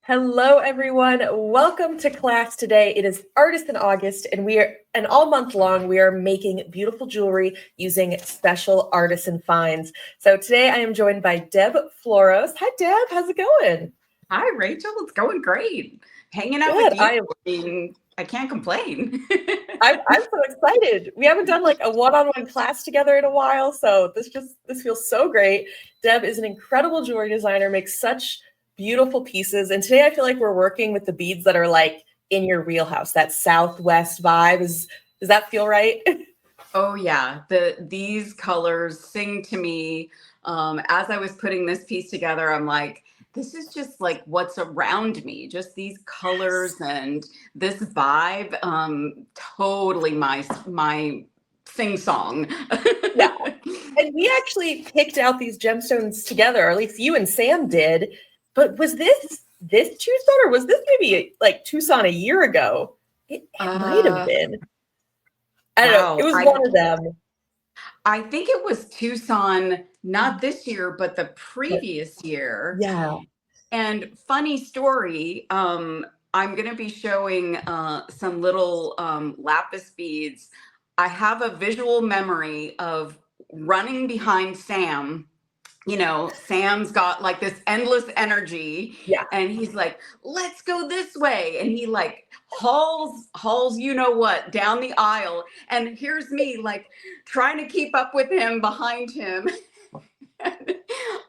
Hello, everyone. Welcome to class today. It is Artisan August, and all month long we are making beautiful jewelry using special artisan finds. So today I am joined by Deb Floros. Hi, Deb. How's it going? Hi, Rachel. It's going great. Hanging out Good. with you. I can't complain. I'm so excited. We haven't done like a one-on-one class together in a while, so this feels so great. Deb is an incredible jewelry designer, makes such beautiful pieces, and today I feel like we're working with the beads that are like in your wheelhouse, that Southwest vibe. Does that feel right? Oh yeah, these colors sing to me. As I was putting this piece together, I'm like, this is just like what's around me. Just these colors and this vibe. Totally my sing song. Yeah. And we actually picked out these gemstones together, or at least you and Sam did. But was this Tucson, or was this maybe like Tucson a year ago? It might have been. I don't know. It Wow. was one of them. I think it was Tucson, not this year, but the previous year. Yeah. And funny story, I'm going to be showing some little lapis beads. I have a visual memory of running behind Sam. Sam's got like this endless energy, Yeah. and he's like, let's go this way. And he like hauls, you know what, down the aisle. And here's me like trying to keep up with him behind him.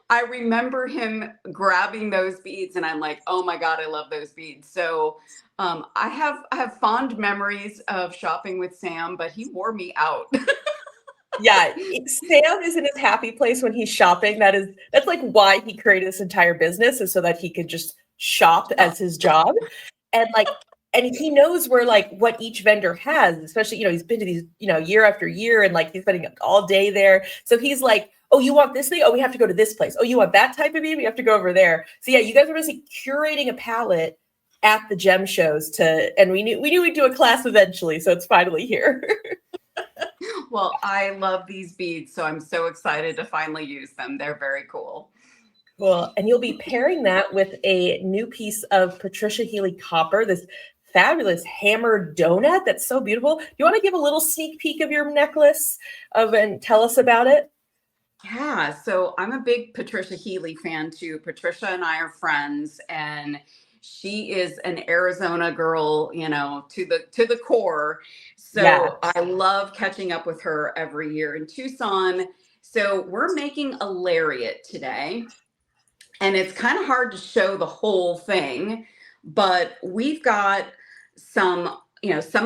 I remember him grabbing those beads, and I'm like, oh my God, I love those beads. So I have fond memories of shopping with Sam, but he wore me out. Yeah, Sam is in his happy place when he's shopping. That's like why he created this entire business, is so that he could just shop as his job. And he knows where like what each vendor has, especially, he's been to these, year after year, and like he's spending all day there. So he's like, oh, you want this thing? Oh, we have to go to this place. Oh, you want that type of bead? We have to go over there. So yeah, you guys are basically curating a palette at the gem shows and we knew we'd do a class eventually, so it's finally here. Well, I love these beads, so I'm so excited to finally use them. They're very cool. Well, and you'll be pairing that with a new piece of Patricia Healey copper, this fabulous hammered donut that's so beautiful. Do you want to give a little sneak peek of your necklace and tell us about it? Yeah, so I'm a big Patricia Healey fan too. Patricia and I are friends, and she is an Arizona girl, to the core. So Yeah. I love catching up with her every year in Tucson. So we're making a lariat today, and it's kind of hard to show the whole thing, but we've got some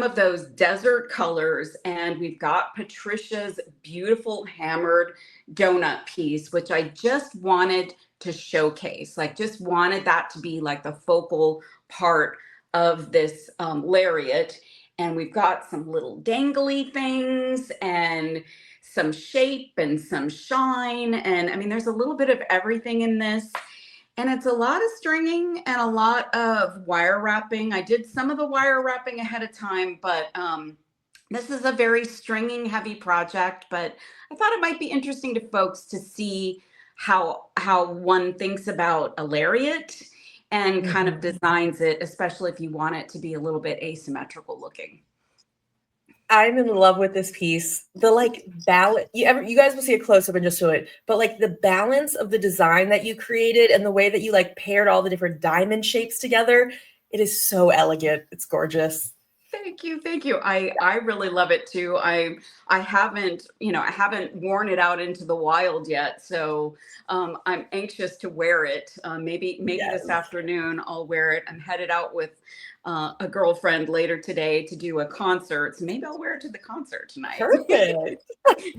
of those desert colors, and we've got Patricia's beautiful hammered donut piece, which I just wanted to showcase, like just wanted that to be like the focal part of this lariat. And we've got some little dangly things and some shape and some shine. And I mean, there's a little bit of everything in this. And it's a lot of stringing and a lot of wire wrapping. I did some of the wire wrapping ahead of time, but this is a very stringing heavy project. But I thought it might be interesting to folks to see how one thinks about a lariat and kind of designs it, especially if you want it to be a little bit asymmetrical looking. I'm in love with this piece. The like balance, you guys will see a close up in just a minute, but like the balance of the design that you created and the way that you like paired all the different diamond shapes together, it is so elegant. It's gorgeous. Thank you. I really love it too. I haven't worn it out into the wild yet, so I'm anxious to wear it. Maybe Yes. This afternoon I'll wear it. I'm headed out with a girlfriend later today to do a concert, so maybe I'll wear it to the concert tonight. Perfect.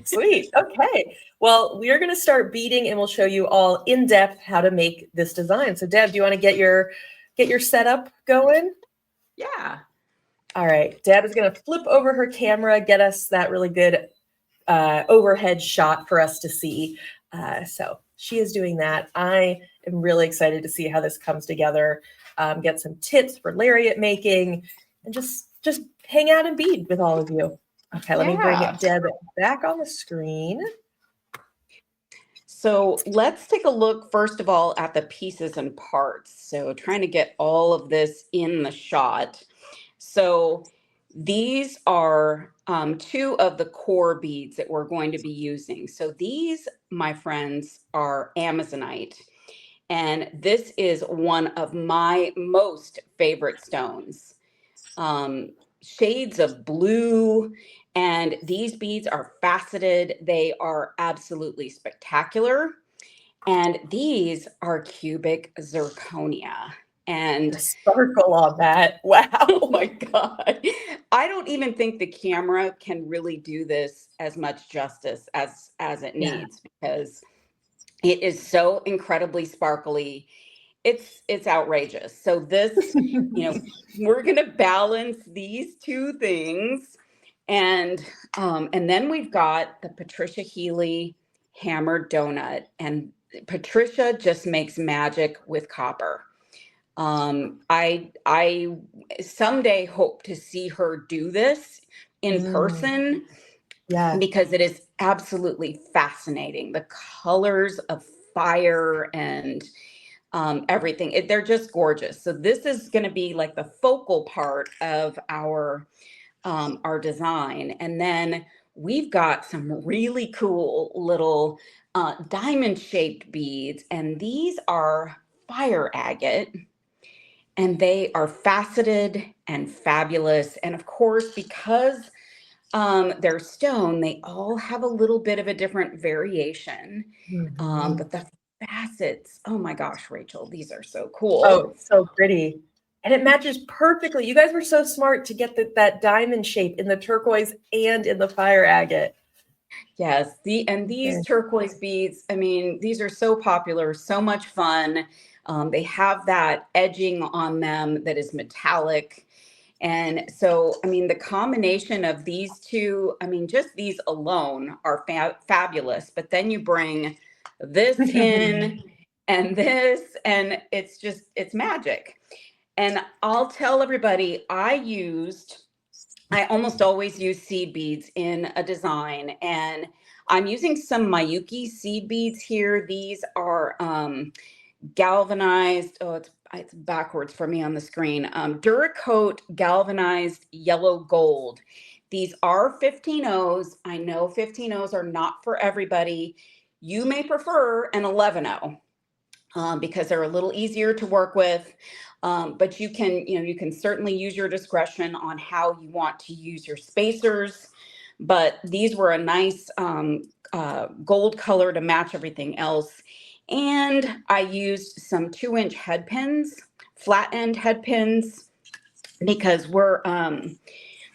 Sweet. Okay. Well, we are going to start beading, and we'll show you all in depth how to make this design. So, Deb, do you want to get your setup going? Yeah. All right. Deb is going to flip over her camera, get us that really good overhead shot for us to see. So she is doing that. I am really excited to see how this comes together. Get some tips for lariat making, and just hang out and bead with all of you. Okay, let me bring Deb back on the screen. So let's take a look, first of all, at the pieces and parts. So trying to get all of this in the shot. So these are two of the core beads that we're going to be using. So these, my friends, are Amazonite. And this is one of my most favorite stones. Um, Shades of blue, and these beads are faceted. They are absolutely spectacular. And these are cubic zirconia. The And sparkle on that. Wow. oh my God, I don't even think the camera can really do this as much justice as it Yeah. needs, because it is so incredibly sparkly. It's outrageous. So this, we're gonna balance these two things, and then we've got the Patricia Healey hammered donut, and Patricia just makes magic with copper. I someday hope to see her do this in Mm, person, yeah. because it is absolutely fascinating. The colors of fire and everything. They're just gorgeous. So this is going to be like the focal part of our design. And then we've got some really cool little diamond shaped beads, and these are fire agate, and they are faceted and fabulous. And of course, because they're stone, they all have a little bit of a different variation. Mhm. But the facets, oh my gosh, Rachel, these are so cool. Oh, it's so pretty. And it matches perfectly. You guys were so smart to get that diamond shape in the turquoise and in the fire agate. Yes, these Very turquoise beads, I mean, these are so popular, so much fun. They have that edging on them that is metallic. And so, I mean, the combination of these two, I mean, just these alone are fabulous. But then you bring this in and this, and it's magic. And I'll tell everybody, I almost always use seed beads in a design, and I'm using some Mayuki seed beads here. These are galvanized. Oh, it's backwards for me on the screen. Duracoat galvanized yellow gold. These are 15-0s. I know 15-0s are not for everybody. You may prefer an 11-0, because they're a little easier to work with. But you can certainly use your discretion on how you want to use your spacers. But these were a nice gold color to match everything else. And I used some 2-inch head pins, flat end head pins, because we're going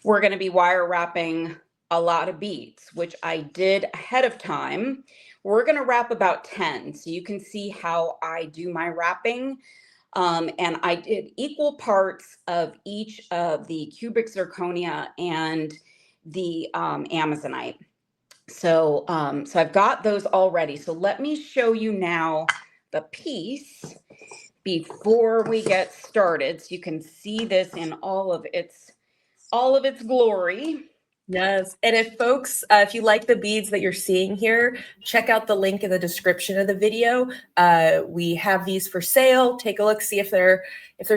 to be wire wrapping a lot of beads, which I did ahead of time. We're going to wrap about 10. So you can see how I do my wrapping. And I did equal parts of each of the cubic zirconia and the Amazonite. So I've got those all ready. So let me show you now the piece before we get started, so you can see this in all of its glory. Yes. And if folks, if you like the beads that you're seeing here, check out the link in the description of the video. We have these for sale. Take a look, see if they're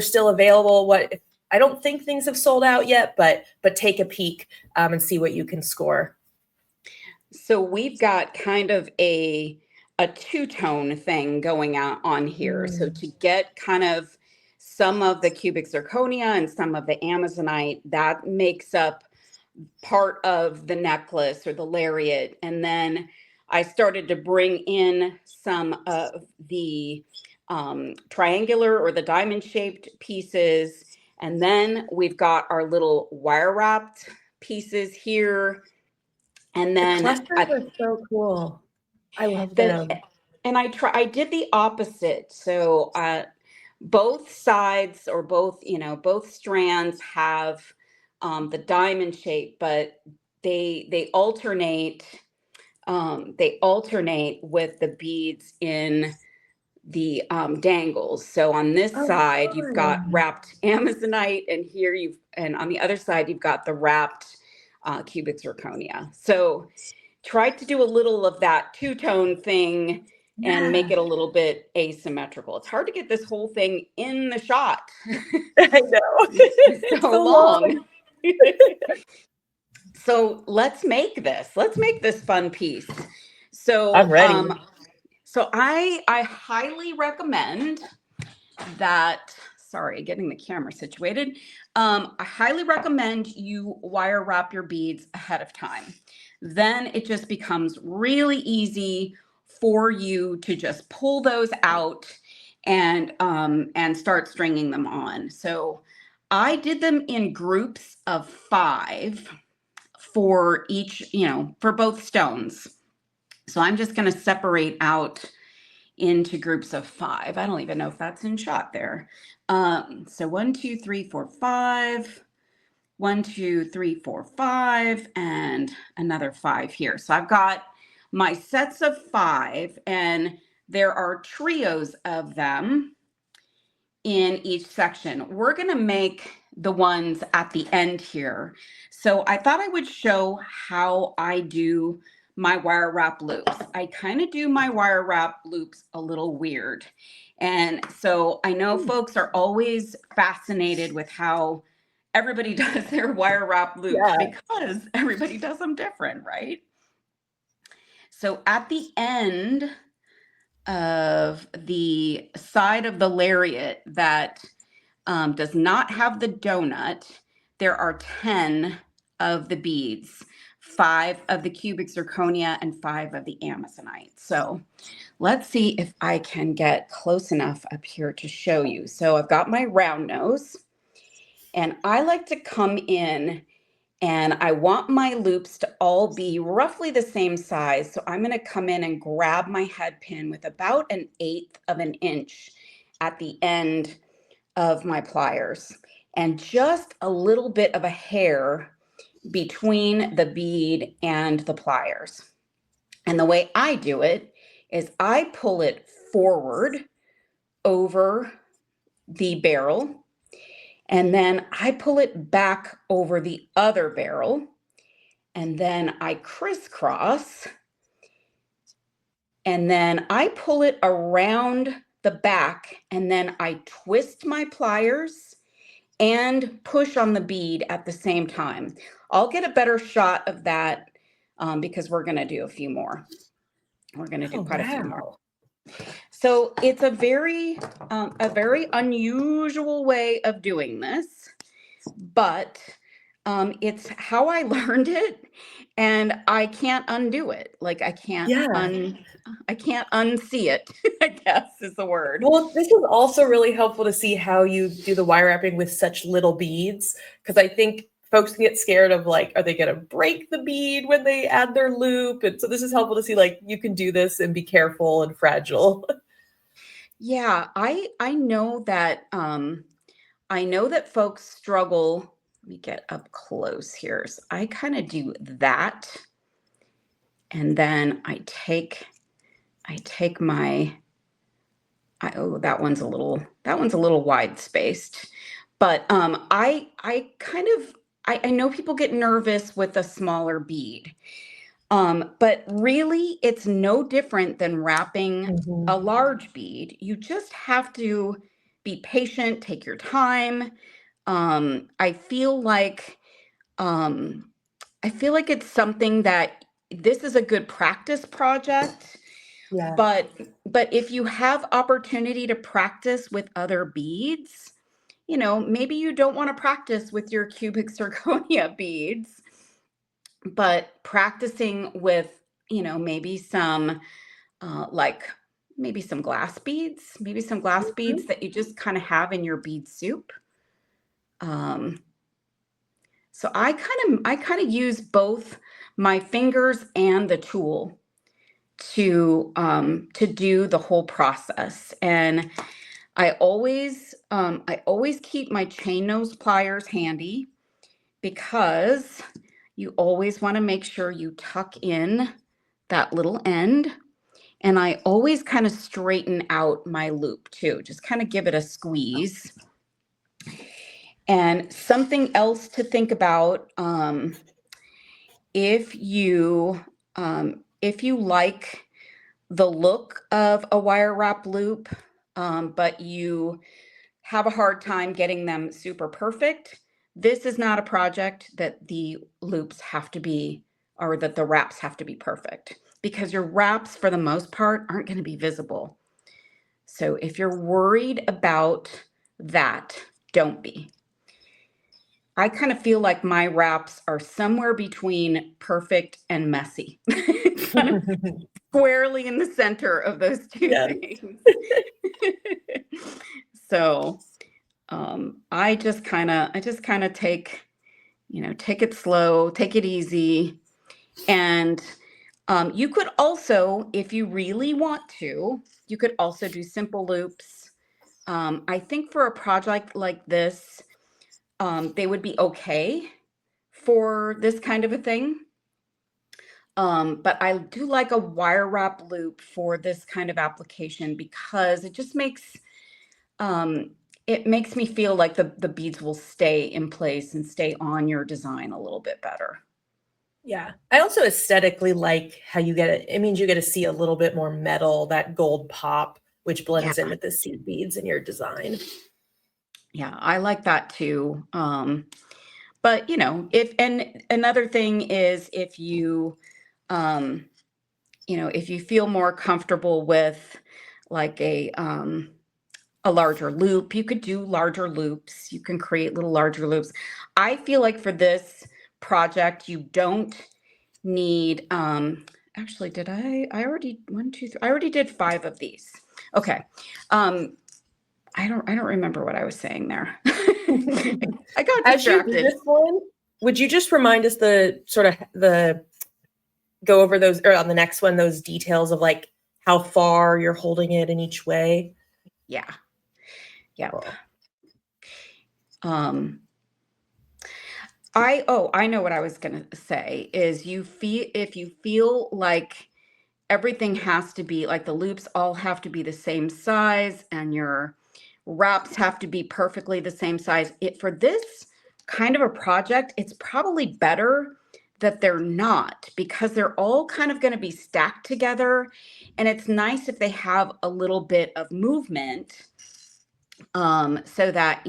still available. I don't think things have sold out yet, but take a peek and see what you can score. So we've got kind of a two-tone thing going on here. So to get kind of some of the cubic zirconia and some of the Amazonite, that makes up part of the necklace or the lariat. And then I started to bring in some of the triangular or the diamond shaped pieces. And then we've got our little wire wrapped pieces here. And The then clusters are so cool. I love them. and I did the opposite. So both sides, or both strands have the diamond shape, but they alternate with the beads in the dangles. So on this Oh, side you've got fun. wrapped Amazonite, and on the other side you've got the wrapped cubic zirconia. So tried to do a little of that two-tone thing and make Yeah. it a little bit asymmetrical. It's hard to get this whole thing in the shot. I know. It's It's so so long. long. So let's make this. Let's make this fun piece. I'm So ready. so I highly recommend that, sorry, getting the camera situated. I highly recommend you wire wrap your beads ahead of time. Then it just becomes really easy for you to just pull those out and start stringing them on. So I did them in groups of 5 for each, for both stones. So I'm just going to separate out into groups of 5. I don't even know if that's in shot there. So 1, 2, 3, 4, 5. 1, 2, 3, 4, 5, and another 5 here. So I've got my sets of 5, and there are trios of them in each section. We're going to make the ones at the end here. So I thought I would show how I do my wire wrap loops. I kind of do my wire wrap loops a little weird. And so I know folks are always fascinated with how everybody does their wire wrap loops because everybody does them different, right? So at the end of the side of the lariat that does not have the donut, there are 10 of the beads, 5 of the cubic zirconia and 5 of the amazonite. So let's see if I can get close enough up here to show you. So I've got my round nose, and I like to come in and I want my loops to all be roughly the same size. So I'm going to come in and grab my head pin with about 1/8 of an inch at the end of my pliers, and just a little bit of a hair between the bead and the pliers. And the way I do it is I pull it forward over the barrel, and then I pull it back over the other barrel, and then I crisscross, and then I pull it around the back, and then I twist my pliers and push on the bead at the same time. I'll get a better shot of that because we're going to do a few more. We're going to do quite a few more. So it's a very unusual way of doing this, but it's how I learned it, and I can't undo it. Like I can't unsee it, I guess is the word. Well, this is also really helpful to see how you do the wire wrapping with such little beads, because I think folks can get scared of like, are they going to break the bead when they add their loop? And so this is helpful to see like you can do this and be careful and fragile. Yeah, I know that folks struggle. Let me get up close here. So I kind of do that, and then I take my oh, that one's a little wide spaced, but I know people get nervous with a smaller bead. But really, it's no different than wrapping a large bead. You just have to be patient, take your time. I feel like it's something that this is a good practice project. Yeah. But if you have opportunity to practice with other beads, maybe you don't want to practice with your cubic zirconia beads, but practicing with, maybe some maybe some glass beads, that you just kind of have in your bead soup. So I kind of use both my fingers and the tool to do the whole process. And I always keep my chain nose pliers handy, because you always want to make sure you tuck in that little end. And I always kind of straighten out my loop too, just kind of give it a squeeze. And something else to think about, if you like the look of a wire wrap loop, but you have a hard time getting them super perfect, this is not a project that the loops have to be, or that the wraps have to be perfect, because your wraps for the most part aren't going to be visible. So if you're worried about that, don't be. I kind of feel like my wraps are somewhere between perfect and messy. Kind of squarely in the center of those two things. So I just kind of take it slow, take it easy. And you could also, if you really want to, you could also do simple loops. I think for a project like this, they would be okay for this kind of a thing. But I do like a wire wrap loop for this kind of application, because it just makes me feel like the beads will stay in place and stay on your design a little bit better. Yeah. I also aesthetically like how you get it. It means you get to see a little bit more metal, that gold pop, which blends in with the seed beads in your design. Yeah, I like that too. But and another thing is, if you if you feel more comfortable with like a larger loop, you could do larger loops. You can create little larger loops. I feel like for this project, you don't need, actually, did I already, 1, 2, 3, I already did 5 of these. Okay. I don't remember what I was saying there. I got distracted. As you do this one, would you just remind us go over those, or on the next one, those details of like how far you're holding it in each way? Yeah. Yeah. Cool. I know what I was going to say is, if you feel like everything has to be like, the loops all have to be the same size and your wraps have to be perfectly the same size, for this kind of a project, it's probably better that they're not, because they're all kind of going to be stacked together, and it's nice if they have a little bit of movement, so that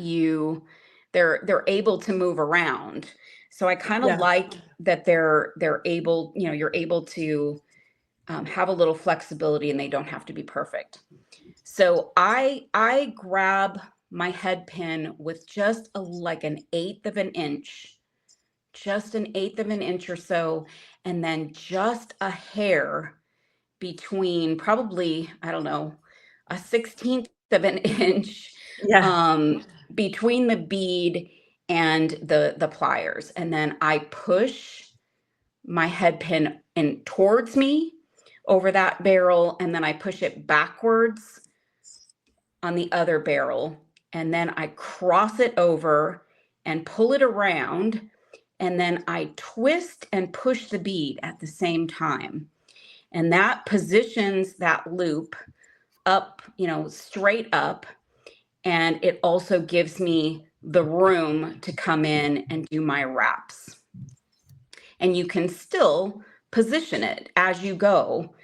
they're able to move around. So I kind of like that they're able, you're able to have a little flexibility, and they don't have to be perfect. So I grab my head pin with just like an 1/8 of an inch, just an 1/8 of an inch or so, and then just a hair between, probably, I don't know, a 1/16 of an inch between the bead and the pliers. And then I push my head pin in towards me over that barrel, and then I push it backwards on the other barrel, and then I cross it over and pull it around, and then I twist and push the bead at the same time. And that positions that loop up, straight up. And it also gives me the room to come in and do my wraps. And you can still position it as you go.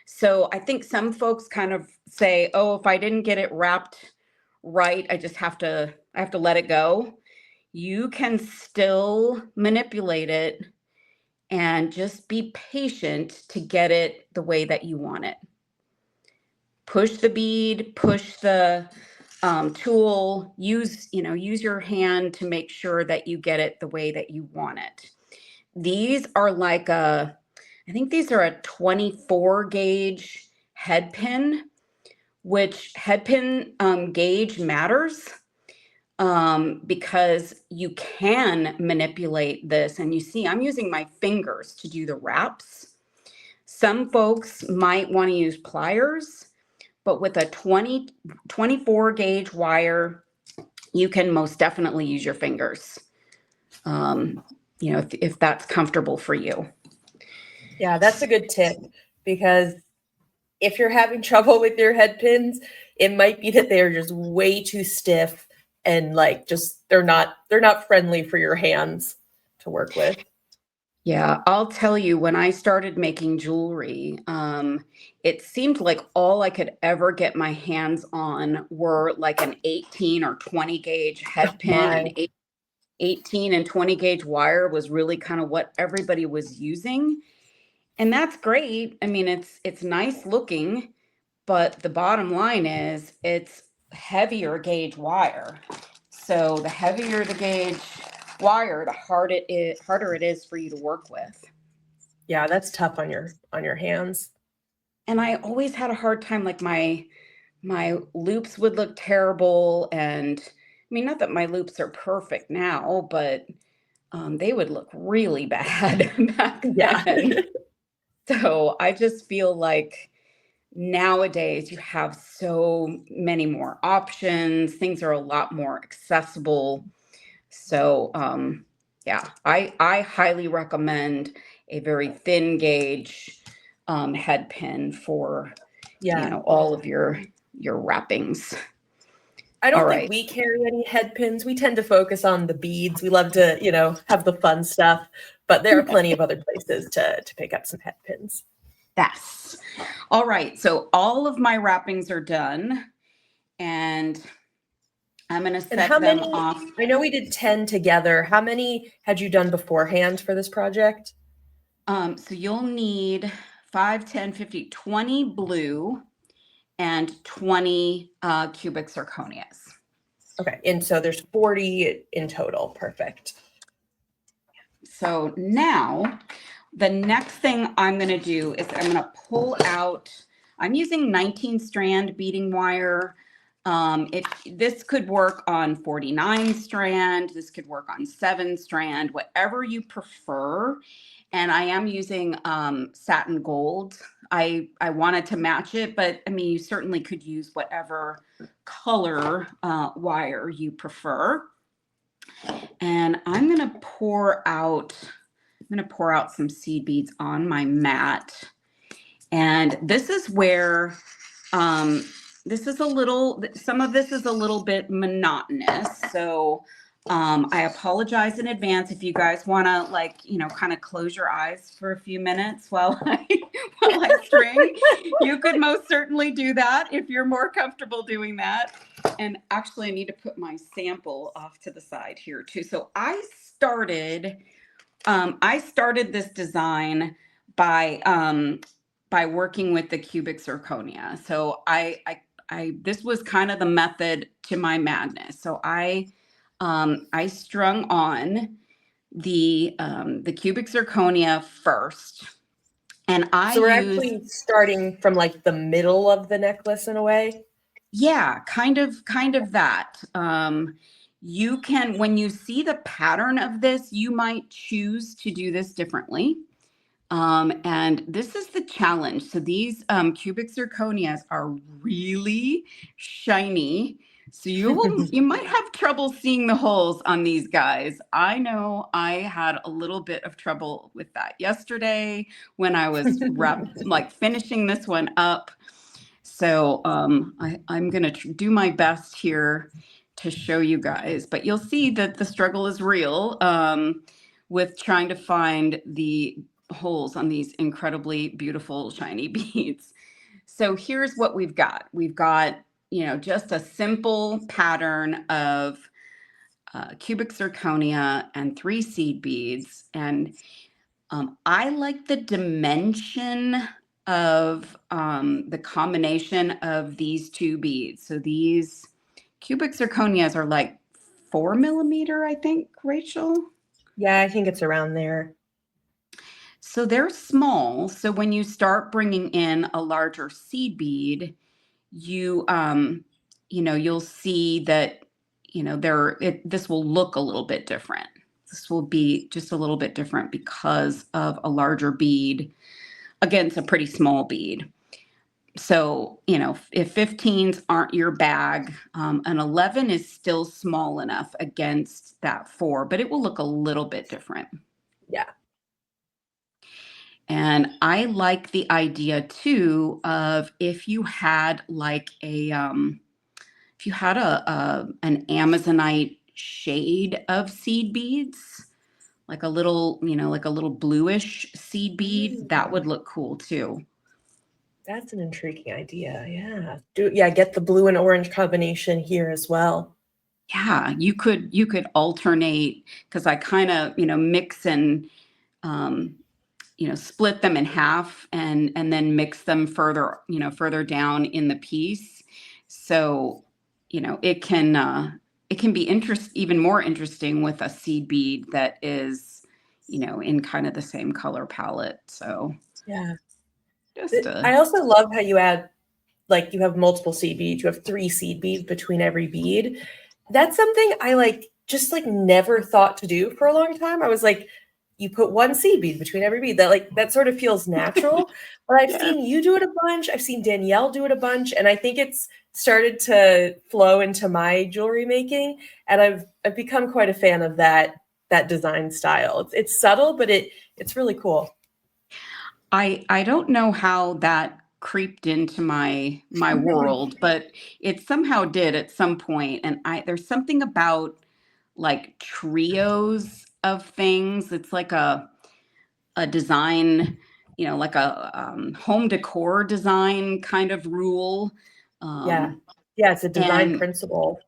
So I think some folks kind of say, oh, if I didn't get it wrapped right, I have to let it go. You can still manipulate it and just be patient to get it the way that you want it. Push the bead, push the tool, use your hand to make sure that you get it the way that you want it. These are like I think these are a 24 gauge head pin, which head pin gauge matters, because you can manipulate this. And you see, I'm using my fingers to do the wraps. Some folks might want to use pliers, but with a 24 gauge wire, you can most definitely use your fingers, if that's comfortable for you. Yeah, that's a good tip, because if you're having trouble with your head pins, it might be that they're just way too stiff, and like, just they're not friendly for your hands to work with. Yeah, I'll tell you, when I started making jewelry, it seemed like all I could ever get my hands on were like an 18 or 20 gauge head pin, and My, 18 and 20 gauge wire was really kind of what everybody was using. And that's great. I mean, it's nice looking, but the bottom line is it's heavier gauge wire. So the heavier the gauge wire, the harder it is for you to work with. yeah, that's tough on your hands. And I always had a hard time, like my loops would look terrible. And I mean, not that my loops are perfect now, but they would look really bad back Yeah. then. So I just feel like nowadays you have so many more options. Things are a lot more accessible. So yeah, I highly recommend a very thin gauge head pin for Yeah. all of your wrappings. I All don't think right. we carry any head pins. We tend to focus on the beads. We love to, have the fun stuff, but there are plenty of other places to pick up some head pins. Yes. All right. So all of my wrappings are done, and I'm going to And set how them many, off. I know we did 10 together. How many had you done beforehand for this project? So you'll need 5, 10, 50, 20 blue and 20 cubic zirconias. Okay. And so there's 40 in total. Perfect. So now the next thing I'm going to do is I'm going to pull out, I'm using 19 strand beading wire. This could work on 49 strand, this could work on 7 strand, whatever you prefer. And I am using satin gold. I wanted to match it, but I mean, you certainly could use whatever color wire you prefer. And I'm going to pour out some seed beads on my mat. And this is where some of this is a little bit monotonous. So I apologize in advance if you guys want to kind of close your eyes for a few minutes while I string. You could most certainly do that if you're more comfortable doing that. And actually, I need to put my sample off to the side here too. So I started this design by working with the cubic zirconia. So this was kind of the method to my madness. So I strung on the cubic zirconia first, and So we're actually starting from like the middle of the necklace in a way. Yeah, kind of that. You can, when you see the pattern of this, you might choose to do this differently. And this is the challenge. So these cubic zirconias are really shiny. So you might have trouble seeing the holes on these guys. I know I had a little bit of trouble with that yesterday when I was finishing this one up. So I'm going to do my best here to show you guys, but you'll see that the struggle is real with trying to find the holes on these incredibly beautiful shiny beads. So here's what we've got. We've got, just a simple pattern of cubic zirconia and 3 seed beads. And I like the dimension of the combination of these 2 beads. So these cubic zirconias are like 4 millimeter, I think, Rachel. Yeah, I think it's around there. So they're small. So when you start bringing in a larger seed bead, you'll see that, this will look a little bit different. This will be just a little bit different because of a larger bead against a pretty small bead. So, if 15s aren't your bag, an 11 is still small enough against that 4, but it will look a little bit different. Yeah. And I like the idea too of if you had like an Amazonite shade of seed beads, like a little, like a little bluish seed bead, that would look cool too. That's an intriguing idea. Yeah. Get the blue and orange combination here as well. Yeah, you could alternate, because I kind of, mix and um, split them in half and then mix them further down in the piece. So, it can be even more interesting with a seed bead that is, in kind of the same color palette. So Yeah. just I also love how you add, like, you have multiple seed beads. You have 3 seed beads between every bead. That's something I just never thought to do for a long time. I was like, you put 1 seed bead between every bead. That sort of feels natural. But I've seen you do it a bunch. I've seen Danielle do it a bunch, and I think it's started to flow into my jewelry making. And I've become quite a fan of that design style. It's subtle, but it's really cool. I don't know how that creeped into my world, but it somehow did at some point. And there's something about like trios of things. It's like a design, like a home decor design kind of rule. Yeah. Um, Yeah, it's a design and principle.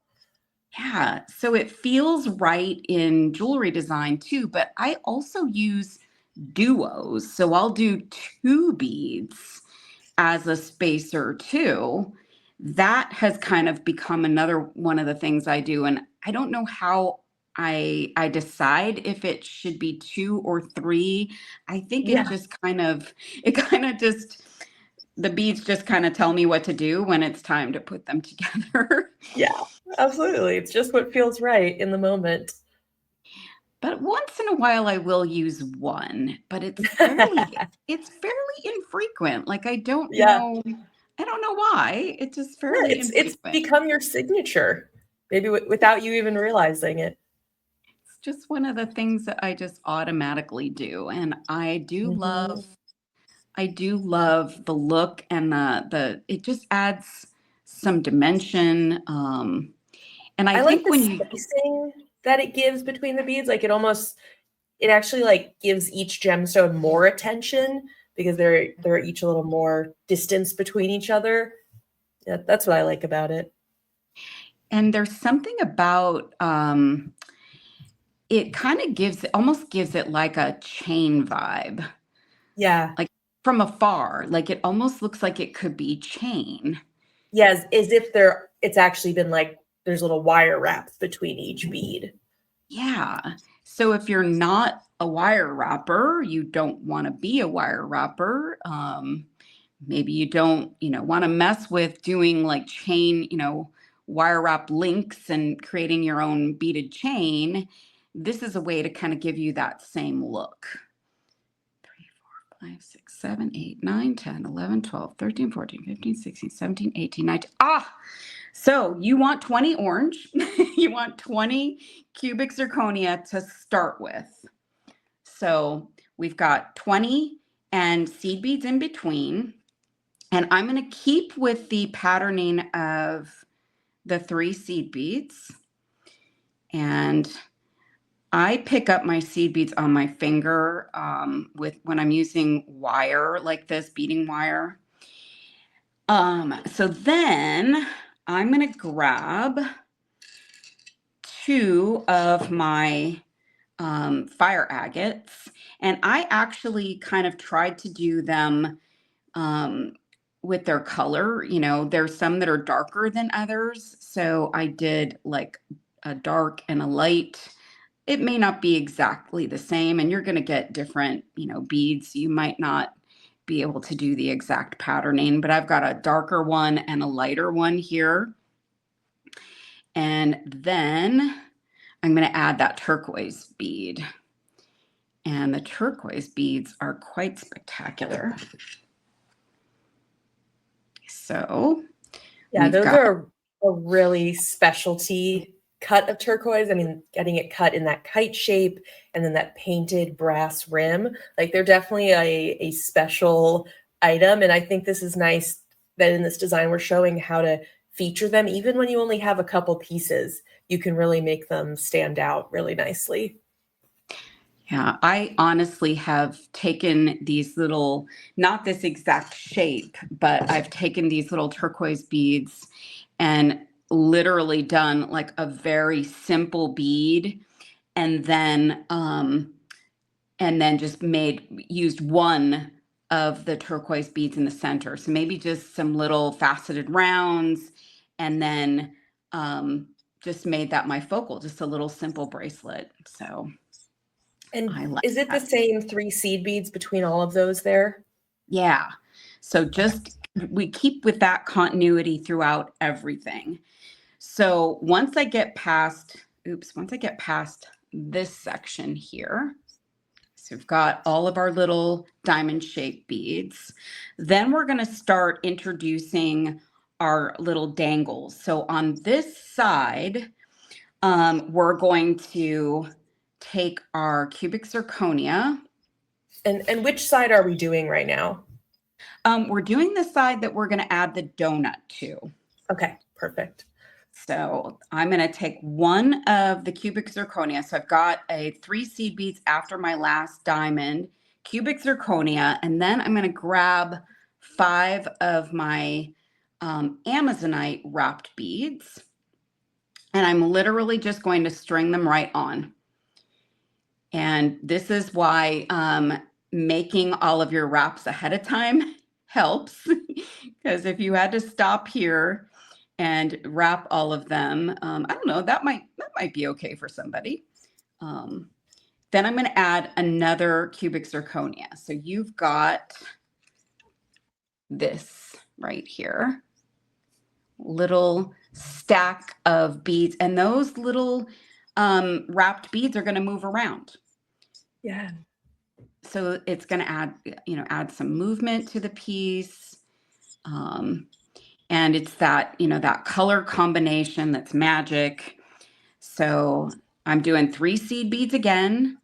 yeah, so it feels right in jewelry design too, but I also use duos. So I'll do 2 beads as a spacer too. That has kind of become another one of the things I do. And I don't know how I decide if it should be 2 or 3. I think Yeah. it kind of just, the beads just kind of tell me what to do when it's time to put them together. Yeah, absolutely. It's just what feels right in the moment. But once in a while I will use 1, but it's fairly infrequent. Like Yeah. I don't know why. It's just Yeah, fairly it's infrequent. become your signature, maybe without you even realizing it. It's just one of the things that I just automatically do. And Mhm. I do love the look, and the it just adds some dimension. And I I like think the when you spacing that it gives between the beads. It actually gives each gemstone more attention because they're each a little more distance between each other. Yeah, that's what I like about it. and there's something about it kind of almost gives it like a chain vibe. Yeah. Like from afar, like it almost looks like it could be chain. Yeah, as if it's actually been there's little wire wraps between each bead. Yeah. So if you're not a wire wrapper, you don't want to be a wire wrapper. Maybe you don't, want to mess with doing like chain, wire wrap links and creating your own beaded chain. This is a way to kind of give you that same look. 5, 6, 7, 8, 9, 10, 11, 12, 13, 14, 15, 16, 17, 18, 19. So you want 20 orange. You want 20 cubic zirconia to start with. So we've got 20 and seed beads in between. And I'm going to keep with the patterning of the 3 seed beads. And I pick up my seed beads on my finger when I'm using wire like this, beading wire. So then I'm going to grab 2 of my fire agates, and I actually kind of tried to do them with their color. There's some that are darker than others, so I did like a dark and a light. It may not be exactly the same, and you're going to get different, beads. You might not be able to do the exact patterning, but I've got a darker one and a lighter one here. And then I'm going to add that turquoise bead. And the turquoise beads are quite spectacular. So Yeah, we've those got, are a really specialty cut of turquoise. I mean, getting it cut in that kite shape and then that painted brass rim, they're definitely a special item. And I think this is nice that in this design we're showing how to feature them. Even when you only have a couple pieces, you can really make them stand out really nicely. Yeah, I honestly have taken these little, not this exact shape, but I've taken these little turquoise beads and literally done like a very simple bead, and then just used one of the turquoise beads in the center. So maybe just some little faceted rounds, and then just made that my focal, just a little simple bracelet. So And I like is it the that. same 3 seed beads between all of those there? Yeah. So just we keep with that continuity throughout everything. So once I get past this section here, so we've got all of our little diamond shaped beads. Then we're going to start introducing our little dangles. So on this side, we're going to take our cubic zirconia. And which side are we doing right now? We're doing the side that we're going to add the donut to. Okay, perfect. So I'm going to take one of the cubic zirconia. So I've got a 3 seed beads after my last diamond, cubic zirconia, and then I'm going to grab 5 of my Amazonite wrapped beads, and I'm literally just going to string them right on. And this is why making all of your wraps ahead of time helps, because if you had to stop here and wrap all of them, I don't know, that might be okay for somebody. Then I'm going to add another cubic zirconia. So you've got this right here, little stack of beads, and those little wrapped beads are going to move around. Yeah. So it's going to add some movement to the piece. And it's that, that color combination that's magic. So I'm doing 3 seed beads again,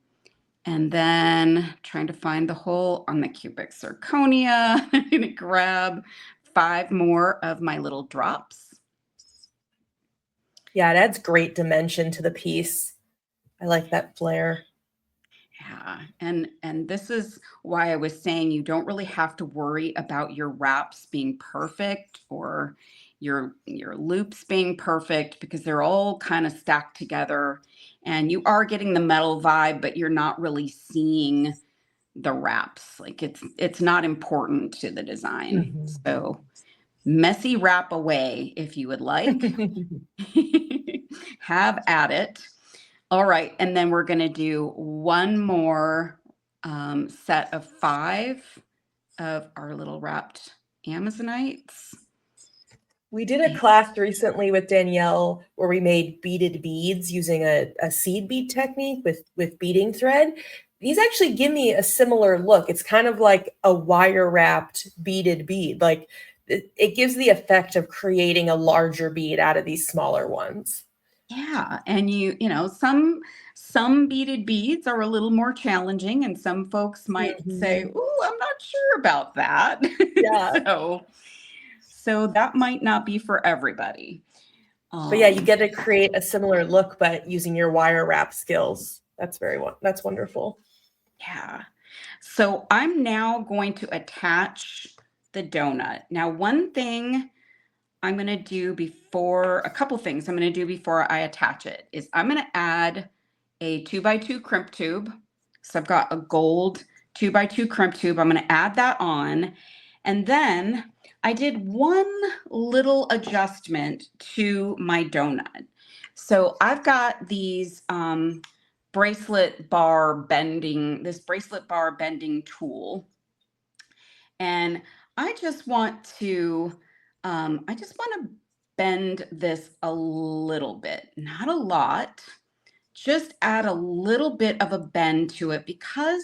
and then trying to find the hole on the cubic zirconia. I'm going to grab 5 more of my little drops. Yeah, it adds great dimension to the piece. I like that flare. Yeah, and this is why I was saying you don't really have to worry about your wraps being perfect or your loops being perfect, because they're all kind of stacked together, and you are getting the metal vibe, but you're not really seeing the wraps. Like it's not important to the design. Mm-hmm. So messy wrap away if you would like. Have at it. All right, and then we're going to do one more set of 5 of our little wrapped Amazonites. We did a class recently with Danielle where we made beaded beads using a seed bead technique with beading thread. These actually give me a similar look. It's kind of like a wire wrapped beaded bead. Like it gives the effect of creating a larger bead out of these smaller ones. Yeah, and some beaded beads are a little more challenging, and some folks might say, "Ooh, I'm not sure about that." Yeah. So that might not be for everybody. But yeah, you get to create a similar look, but using your wire wrap skills. That's wonderful. Yeah. So I'm now going to attach the donut. Now, a couple things I'm going to do before I attach it is I'm going to add a 2x2 crimp tube. So I've got a gold 2x2 crimp tube. I'm going to add that on. And then I did one little adjustment to my donut. So I've got these bracelet bar bending tool. And I just want to bend this a little bit, not a lot. Just add a little bit of a bend to it because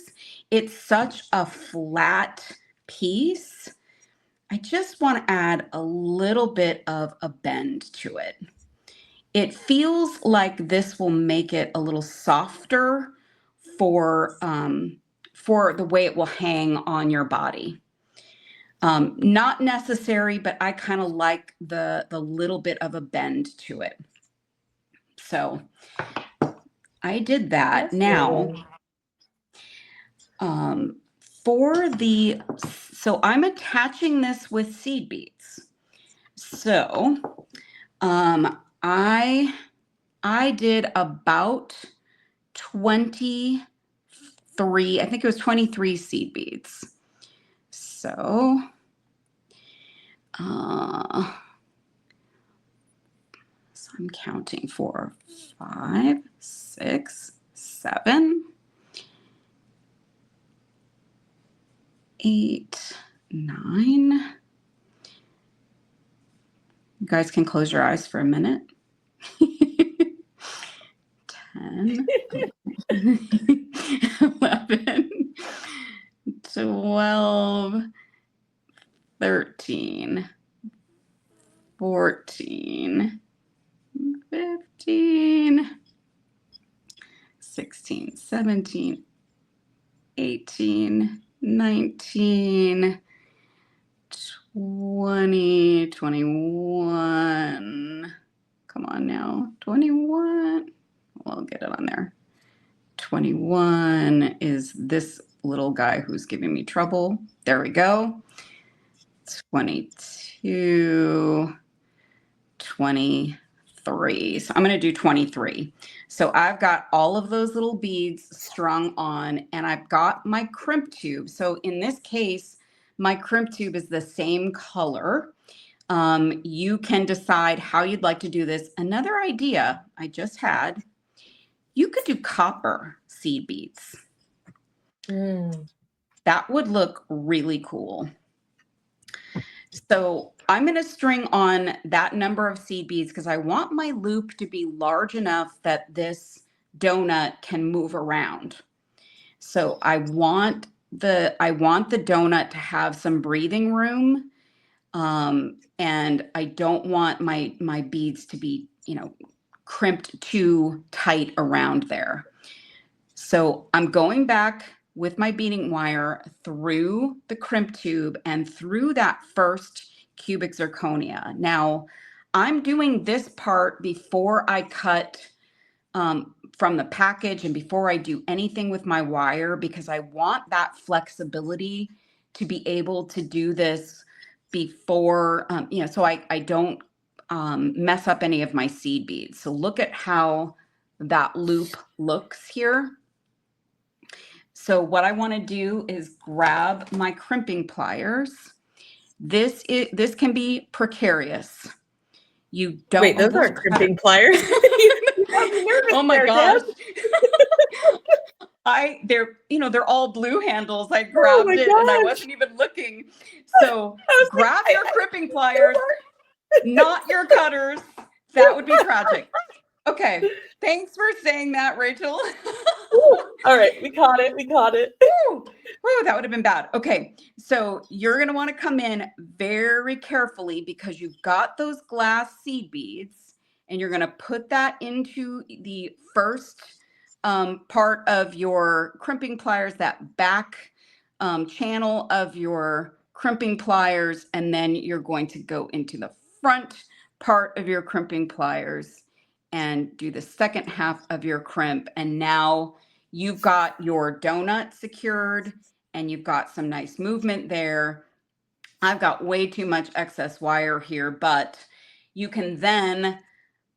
it's such a flat piece. I just want to add a little bit of a bend to it. It feels like this will make it a little softer for the way it will hang on your body. Not necessary, but I kind of like the little bit of a bend to it. So I did that. Now So I'm attaching this with seed beads. So I did about 23, I think it was 23 seed beads. So I'm counting 4, 5, 6, 7, 8, 9. You guys can close your eyes for a minute. 10, 11, 12, 13, 14, 15, 16, 17, 18, 19, 20, 21. Come on now. 21. Well, I'll get it on there. 21 is this little guy who's giving me trouble. There we go. 22, 23. So I'm going to do 23. So I've got all of those little beads strung on, and I've got my crimp tube. So in this case, my crimp tube is the same color. You can decide how you'd like to do this. Another idea I just had, you could do copper seed beads. That would look really cool. So I'm going to string on that number of seed beads because I want my loop to be large enough that this donut can move around. So I want the donut to have some breathing room. And I don't want my beads to be, crimped too tight around there. So I'm going back with my beading wire through the crimp tube and through that first cubic zirconia. Now, I'm doing this part before I cut from the package and before I do anything with my wire, because I want that flexibility to be able to do this before, so I don't mess up any of my seed beads. So look at how that loop looks here. So what I want to do is grab my crimping pliers. This can be precarious. You don't wait, those aren't crimping pliers. Oh my gosh. They're all blue handles. I grabbed it and I wasn't even looking. So grab your crimping pliers, not your cutters. That would be tragic. Okay. Thanks for saying that, Rachel. All right. We caught it. Woo, that would have been bad. Okay. So you're going to want to come in very carefully because you've got those glass seed beads and you're going to put that into the first part of your crimping pliers, that back channel of your crimping pliers, and then you're going to go into the front part of your crimping pliers and do the second half of your crimp. And now you've got your donut secured and you've got some nice movement there. I've got way too much excess wire here, but you can then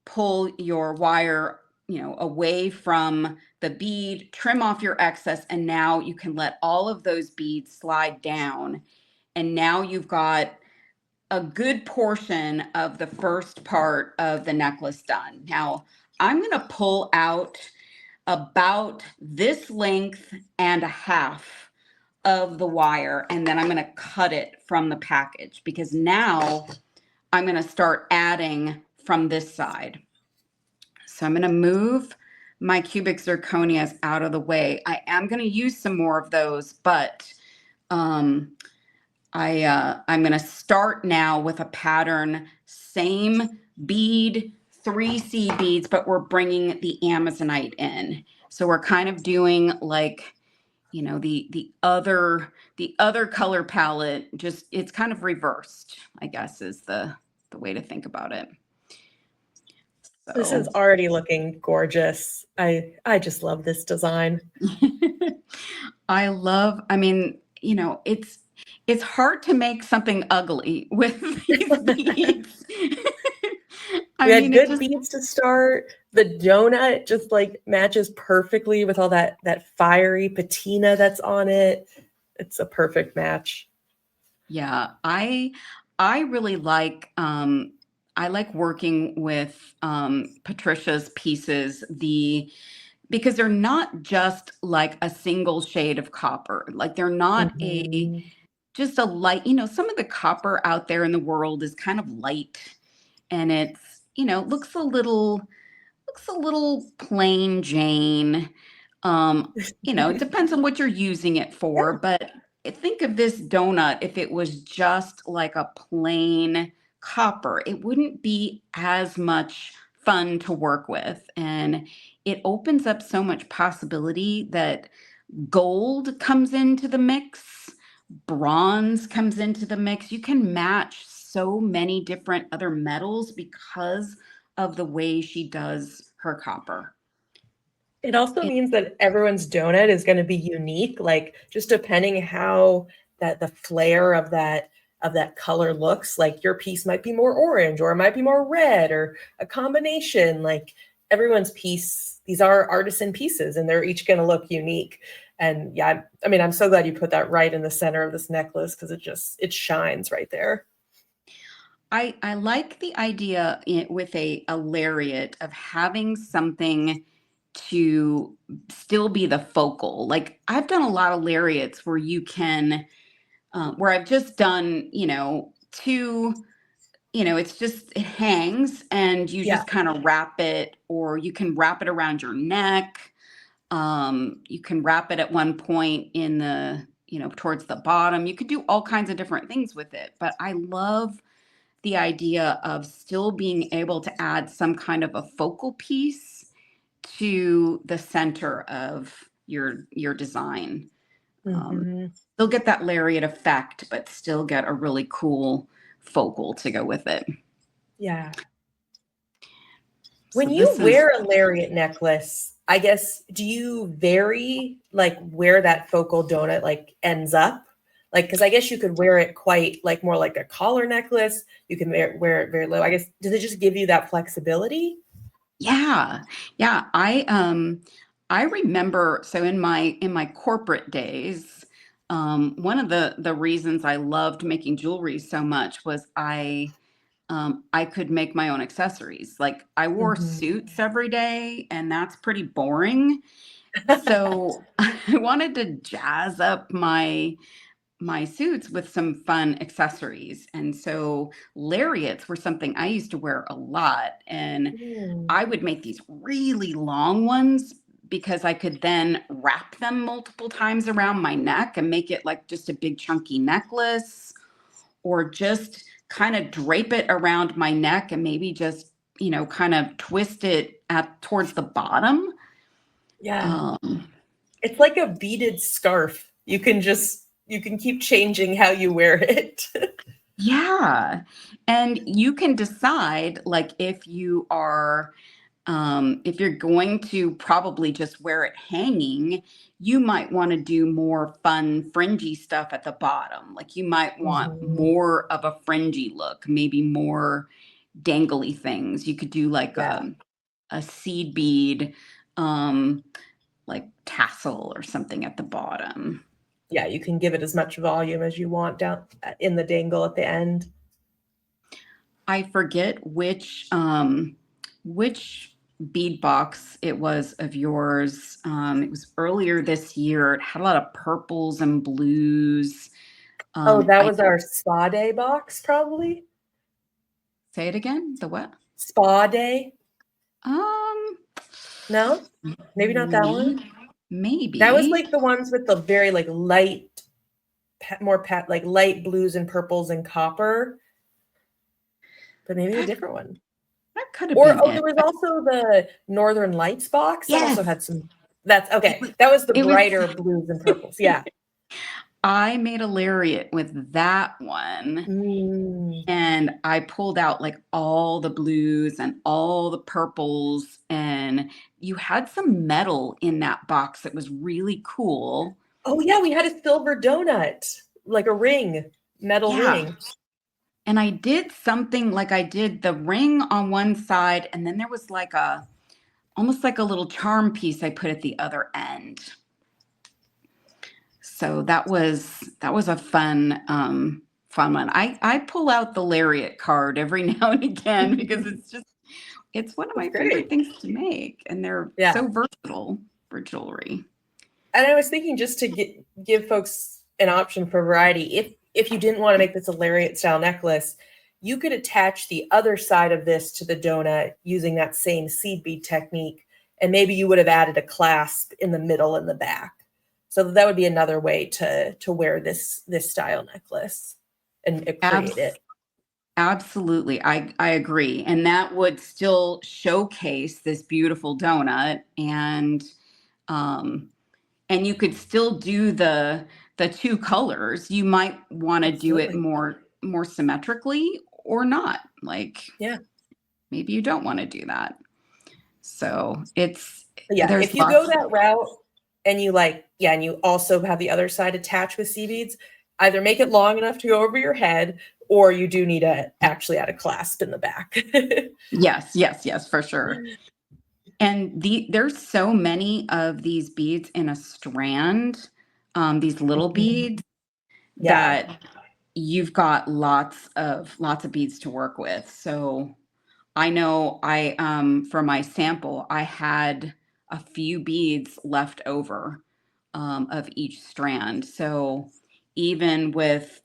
pull your wire, away from the bead, trim off your excess, and now you can let all of those beads slide down. And now you've got a good portion of the first part of the necklace done. Now I'm going to pull out about this length and a half of the wire, and then I'm going to cut it from the package because now I'm going to start adding from this side. So I'm going to move my cubic zirconias out of the way. I am going to use some more of those, but I'm going to start now with a pattern, same bead, 3 seed beads, but we're bringing the Amazonite in. So we're kind of doing like, the other color palette, just it's kind of reversed, I guess, is the way to think about it. This is So already looking gorgeous. I just love this design. I mean, it's hard to make something ugly with these beads. I We had mean, it good just beads to start. The donut just like matches perfectly with all that fiery patina that's on it. It's a perfect match. yeah, I really like I like working with Patricia's pieces, because they're not just like a single shade of copper. Like they're not a Mhm. just a light, some of the copper out there in the world is kind of light, and it's, looks a little plain Jane. It depends on what you're using it for, Yeah. but think of this donut, if it was just like a plain copper, it wouldn't be as much fun to work with. And it opens up so much possibility that gold comes into the mix, bronze comes into the mix. You can match so many different other metals because of the way she does her copper. It also It, means that everyone's donut is going to be unique, like just depending how that the flair of that color looks. Like your piece might be more orange or it might be more red or a combination. Like everyone's piece, these are artisan pieces and they're each going to look unique. And yeah, I mean, I'm so glad you put that right in the center of this necklace because it shines right there. I like the idea with a lariat of having something to still be the focal. Like I've done a lot of lariats where where I've just done, two, it hangs and you Yeah. just kind of wrap it, or you can wrap it around your neck. You can wrap it at one point in towards the bottom. You could do all kinds of different things with it, but I love the idea of still being able to add some kind of a focal piece to the center of your design. Hmm. Still get that lariat effect, but still get a really cool focal to go with it. Yeah. So When you this is wear a lariat necklace, I guess, do you vary like where that focal donut like ends up? Like, because I guess you could wear it quite like more like a collar necklace. You can wear it very low. I guess, does it just give you that flexibility? Yeah. Yeah, I remember, so in my corporate days, one of the reasons I loved making jewelry so much was I could make my own accessories. Like I wore Mhm. suits every day, and that's pretty boring. So I wanted to jazz up my suits with some fun accessories. And so lariats were something I used to wear a lot. And Mm. I would make these really long ones because I could then wrap them multiple times around my neck and make it like just a big chunky necklace, or just kind of drape it around my neck and maybe just, kind of twist it at towards the bottom. Yeah. Um, It's like a beaded scarf. You can keep changing how you wear it. yeah. And you can decide, like, if you're going to probably just wear it hanging, you might want to do more fun fringy stuff at the bottom. Like you might want Mhm. more of a fringy look, maybe more dangly things. You could do like Yeah. a seed bead, um, like tassel or something at the bottom. Yeah, you can give it as much volume as you want down in the dangle at the end. I forget which bead box it was of yours. It was earlier this year. It had a lot of purples and blues. Oh, that I was our spa day box, probably. Say it again. The what? Spa day? Um, No, maybe not that one. maybe, That was maybe. like the ones with the very like light, like light blues and purples and copper, but maybe a That different one. that could have Or been oh, it. there was also the Northern Lights box that also Yes, had some. That's it okay. was. That was the It was. brighter blues and purples. Yeah. I made a lariat with that one. Mm. And I pulled out like all the blues and all the purples, and you had some metal in that box that was really cool. Oh yeah, we had a silver donut, like a ring, metal Yeah. ring. And I did something like I did the ring on one side, and then there was like almost like a little charm piece I put at the other end. So that was a fun one. I pull out the lariat card every now and again because it's one of That's my favorite great. things to make, and they're Yeah. so versatile for jewelry. And I was thinking just to give folks an option for variety, if you didn't want to make this a lariat style necklace, you could attach the other side of this to the donut using that same seed bead technique, and maybe you would have added a clasp in the middle and the back. So that would be another way to wear this style necklace and create it. Absolutely. I agree. And that would still showcase this beautiful donut, um and you could still do the two colors. You might want to do it Absolutely. more symmetrically or not. Like Yeah. maybe you don't want to do that. So Yeah, there's if you go lots. that route and and you also have the other side attached with sea beads, either make it long enough to go over your head, or you do need to actually add a clasp in the back. Yes, for sure. And there's so many of these beads in a strand, these little beads, Yeah. that you've got lots of beads to work with. So I know for my sample, I had a few beads left over of each strand. So even with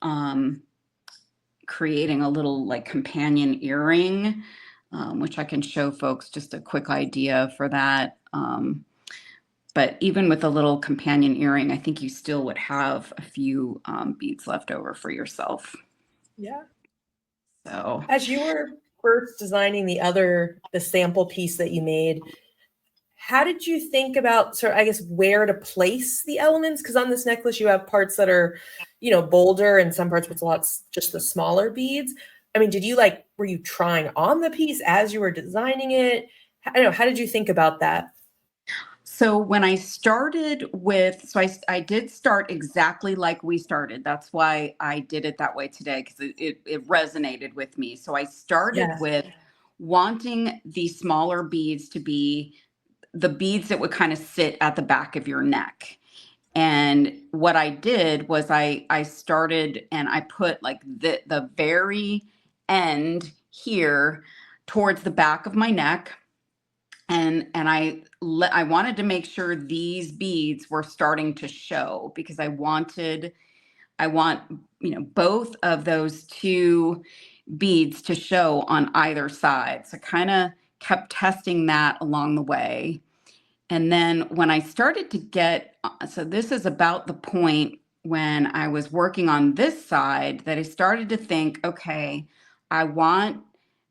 creating a little like companion earring, which I can show folks just a quick idea for that. But even with a little companion earring, I think you still would have a few beads left over for yourself. Yeah. So As you were first designing the sample piece that you made, how did you think about sort of, I guess, where to place the elements? Because on this necklace, you have parts that are, bolder, and some parts with lots, just the smaller beads. I mean, were you trying on the piece as you were designing it? I don't know. How did you think about that? So when I started I did start exactly like we started. That's why I did it that way today, because it resonated with me. So I started Yeah. with wanting the smaller beads to be the beads that would kind of sit at the back of your neck. And what I did was I started and I put like the very end here towards the back of my neck, and I wanted to make sure these beads were starting to show, because I want both of those two beads to show on either side. So kind of kept testing that along the way. And then when I started to so this is about the point when I was working on this side that I started to think, okay, I want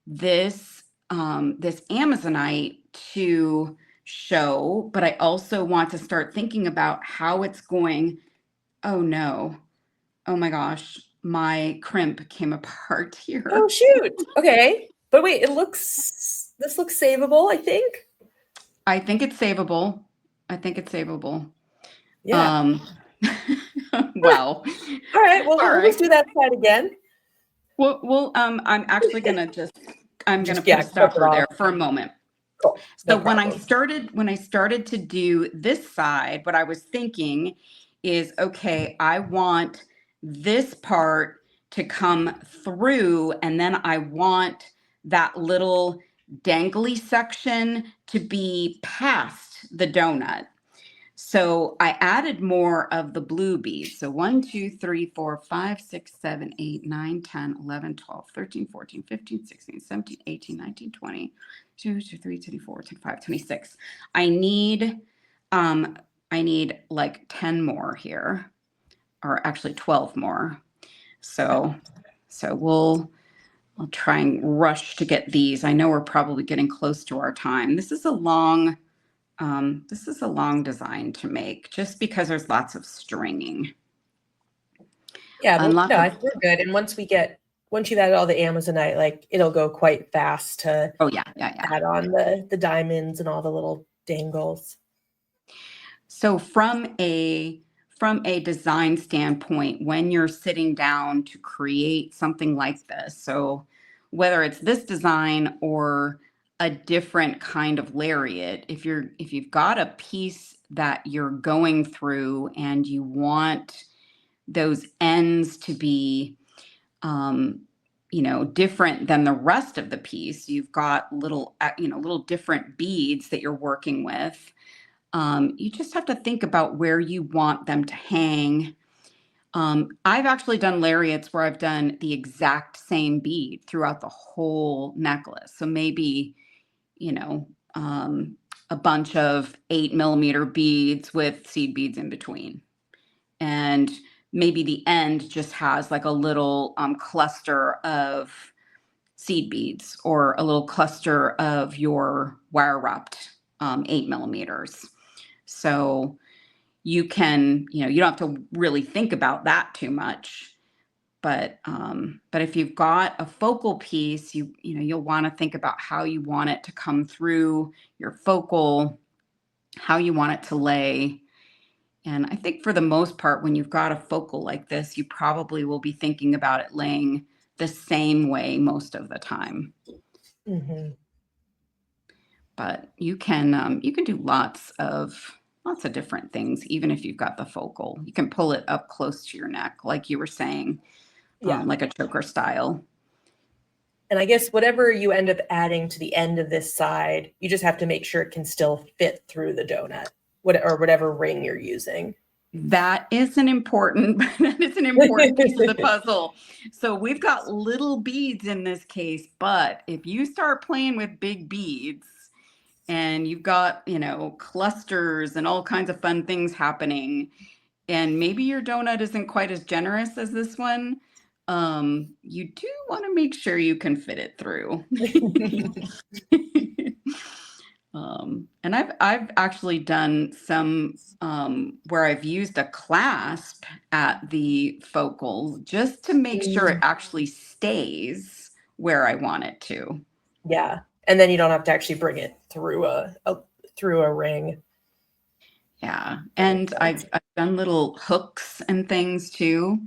this Amazonite to show, but I also want to start thinking about how it's going. Oh no. Oh my gosh. My crimp came apart Oh, here. shoot. Okay. But wait, this looks savable, I think. I think it's savable. I think it's savable. Yeah. Um, wow. All right. Well, All we'll just right. do that side again. I'm actually I'm gonna Just, put a yeah, clip it stopper there off. for a moment. Cool. So No problem. when I started to do this side, what I was thinking is, okay, I want this part to come through, and then I want that little dangly section to be past the donut. So I added more of the blue beads. So 1, 2, 3, 4, 5, 6, 7, 8, 9, 10, 11, 12, 13, 14, 15, 16, 17, 18, 19, 20, 2, 2, 3, 24, 25, 26. Um, I need like 10 more here, or actually 12 more. So, I'll try and rush to get these. I know we're probably getting close to our time. This is a long design to make, just because there's lots of stringing. Yeah, but Unlock no, a, we're good. And once you've added all the Amazonite, like it'll go quite fast to oh yeah, yeah, yeah. add on the diamonds and all the little dangles. So from a design standpoint, when you're sitting down to create something like this, so whether it's this design or a different kind of lariat, if you've got a piece that you're going through and you want those ends to be different than the rest of the piece, you've got little different beads that you're working with. You just have to think about where you want them to hang. I've actually done lariats where I've done the exact same bead throughout the whole necklace. So maybe, you know, a bunch of 8 millimeter beads with seed beads in between. And maybe the end just has like a little cluster of seed beads or a little cluster of your wire wrapped 8 millimeters. So you can, you don't have to really think about that too much. But if you've got a focal piece, you'll want to think about how you want it to come through your focal, how you want it to lay. And I think for the most part, when you've got a focal like this, you probably will be thinking about it laying the same way most of the time. Mm-hmm. But you can do lots of different things, even if you've got the focal. You can pull it up close to your neck, like you were saying, like a choker style. And I guess whatever you end up adding to the end of this side, you just have to make sure it can still fit through the donut, or whatever ring you're using. That is an important piece of the puzzle. So we've got little beads in this case, but if you start playing with big beads and you've got, clusters and all kinds of fun things happening, and maybe your donut isn't quite as generous as this one, you do want to make sure you can fit it through. And I've actually done some where I've used a clasp at the focal just to make sure it actually stays where I want it to. Yeah, and then you don't have to actually bring it through a ring. Yeah, and I've done little hooks and things too.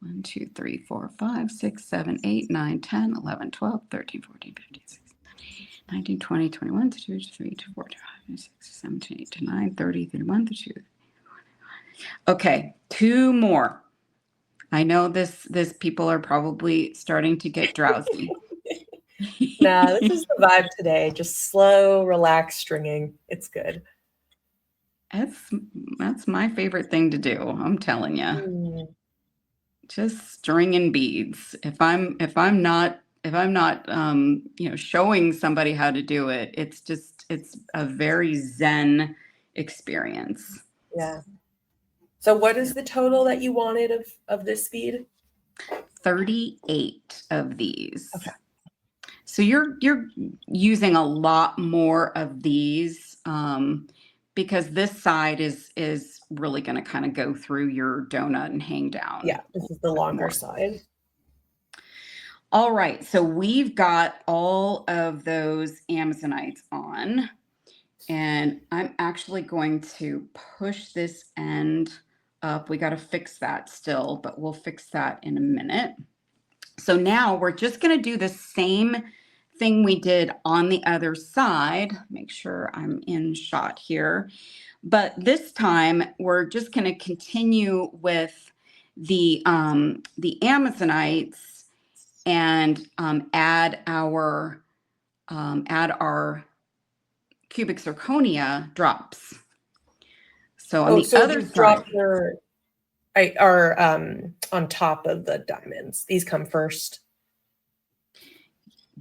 1, 2, 3, 4, 5, 6, 7, 8, 9, 10, 11, 12, 13, 14, 15, 16, 19, 20, 21, 22, 23, 24, 25, 26, 17, 18, 19, 30, 31, 32. Okay, 2 more. I know this people are probably starting to get drowsy. Nah, this is the vibe today. Just slow, relaxed stringing. It's good. That's my favorite thing to do. I'm telling you. Just stringing beads. If I'm not showing somebody how to do it, it's a very zen experience. Yeah. So what is the total that you wanted of this bead? 38 of these. Okay. So you're using a lot more of these because this side is really going to kind of go through your donut and hang down. Yeah, this is the longer side. All right, so we've got all of those Amazonites on, and I'm actually going to push this end up. We got to fix that still, but we'll fix that in a minute. So now we're just going to do the same thing we did on the other side. Make sure I'm in shot here. But this time we're just going to continue with the Amazonites and add our cubic zirconia drops. So on the other side, drops are on top of the diamonds. These come first.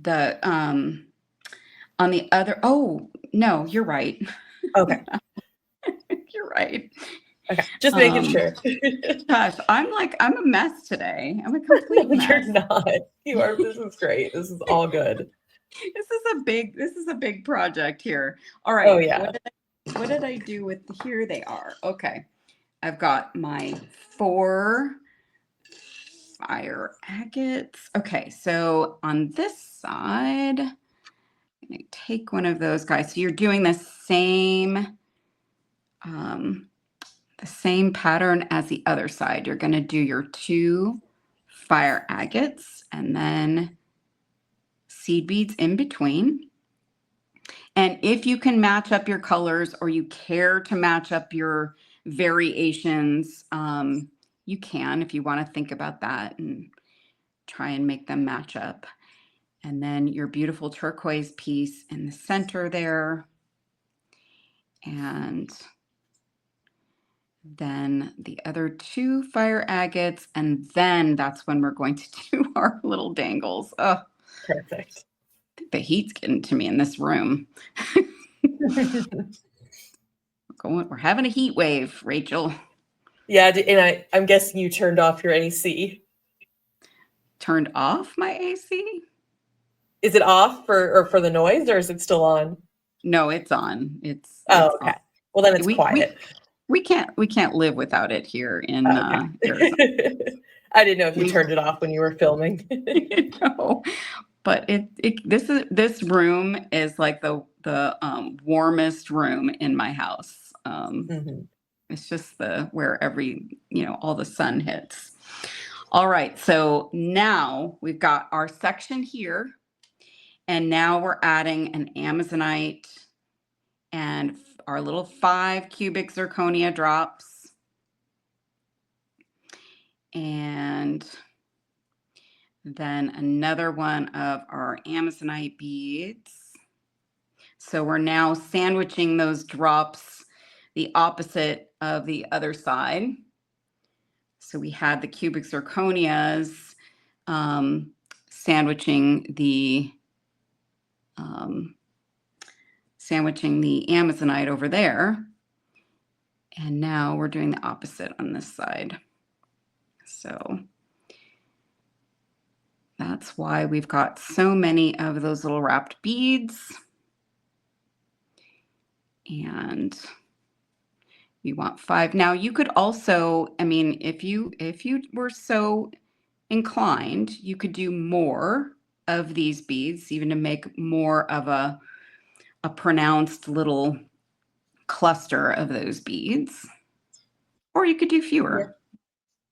On the other, oh no, you're right. Okay. You're right. Okay, just making sure. Gosh, I'm a mess today. I'm a complete mess. You're not. You are. This is great. This is all good. This is a big project here. All right. Oh yeah. What did I do with here they are? Okay. I've got my 4 fire agates. Okay, so on this side, I'm going to take one of those guys. So you're doing the same pattern as the other side. You're going to do your 2 fire agates and then seed beads in between. And if you can match up your colors or you care to match up your variations, you can if you want to think about that and try and make them match up. And then your beautiful turquoise piece in the center there. And then the other 2 fire agates, and then that's when we're going to do our little dangles. Oh, Perfect. I think the heat's getting to me in this room. We're having a heat wave, Rachel. Yeah, and I'm guessing you turned off your AC. Turned off my AC? Is it off for the noise, or is it still on? No, it's on. It's okay. On. Well, then it's quiet. We can't live without it here in Arizona. I didn't know if you turned it off when you were filming. No, but this room is like the warmest room in my house. It's just where all the sun hits. All right, so now we've got our section here, and now we're adding an Amazonite and our little 5 cubic zirconia drops. And then another one of our Amazonite beads. So we're now sandwiching those drops the opposite of the other side. So we had the cubic zirconias sandwiching the Amazonite over there. And now we're doing the opposite on this side. So that's why we've got so many of those little wrapped beads. And you want 5. Now you could also, if you were so inclined, you could do more of these beads, even to make more of a pronounced little cluster of those beads. Or you could do fewer.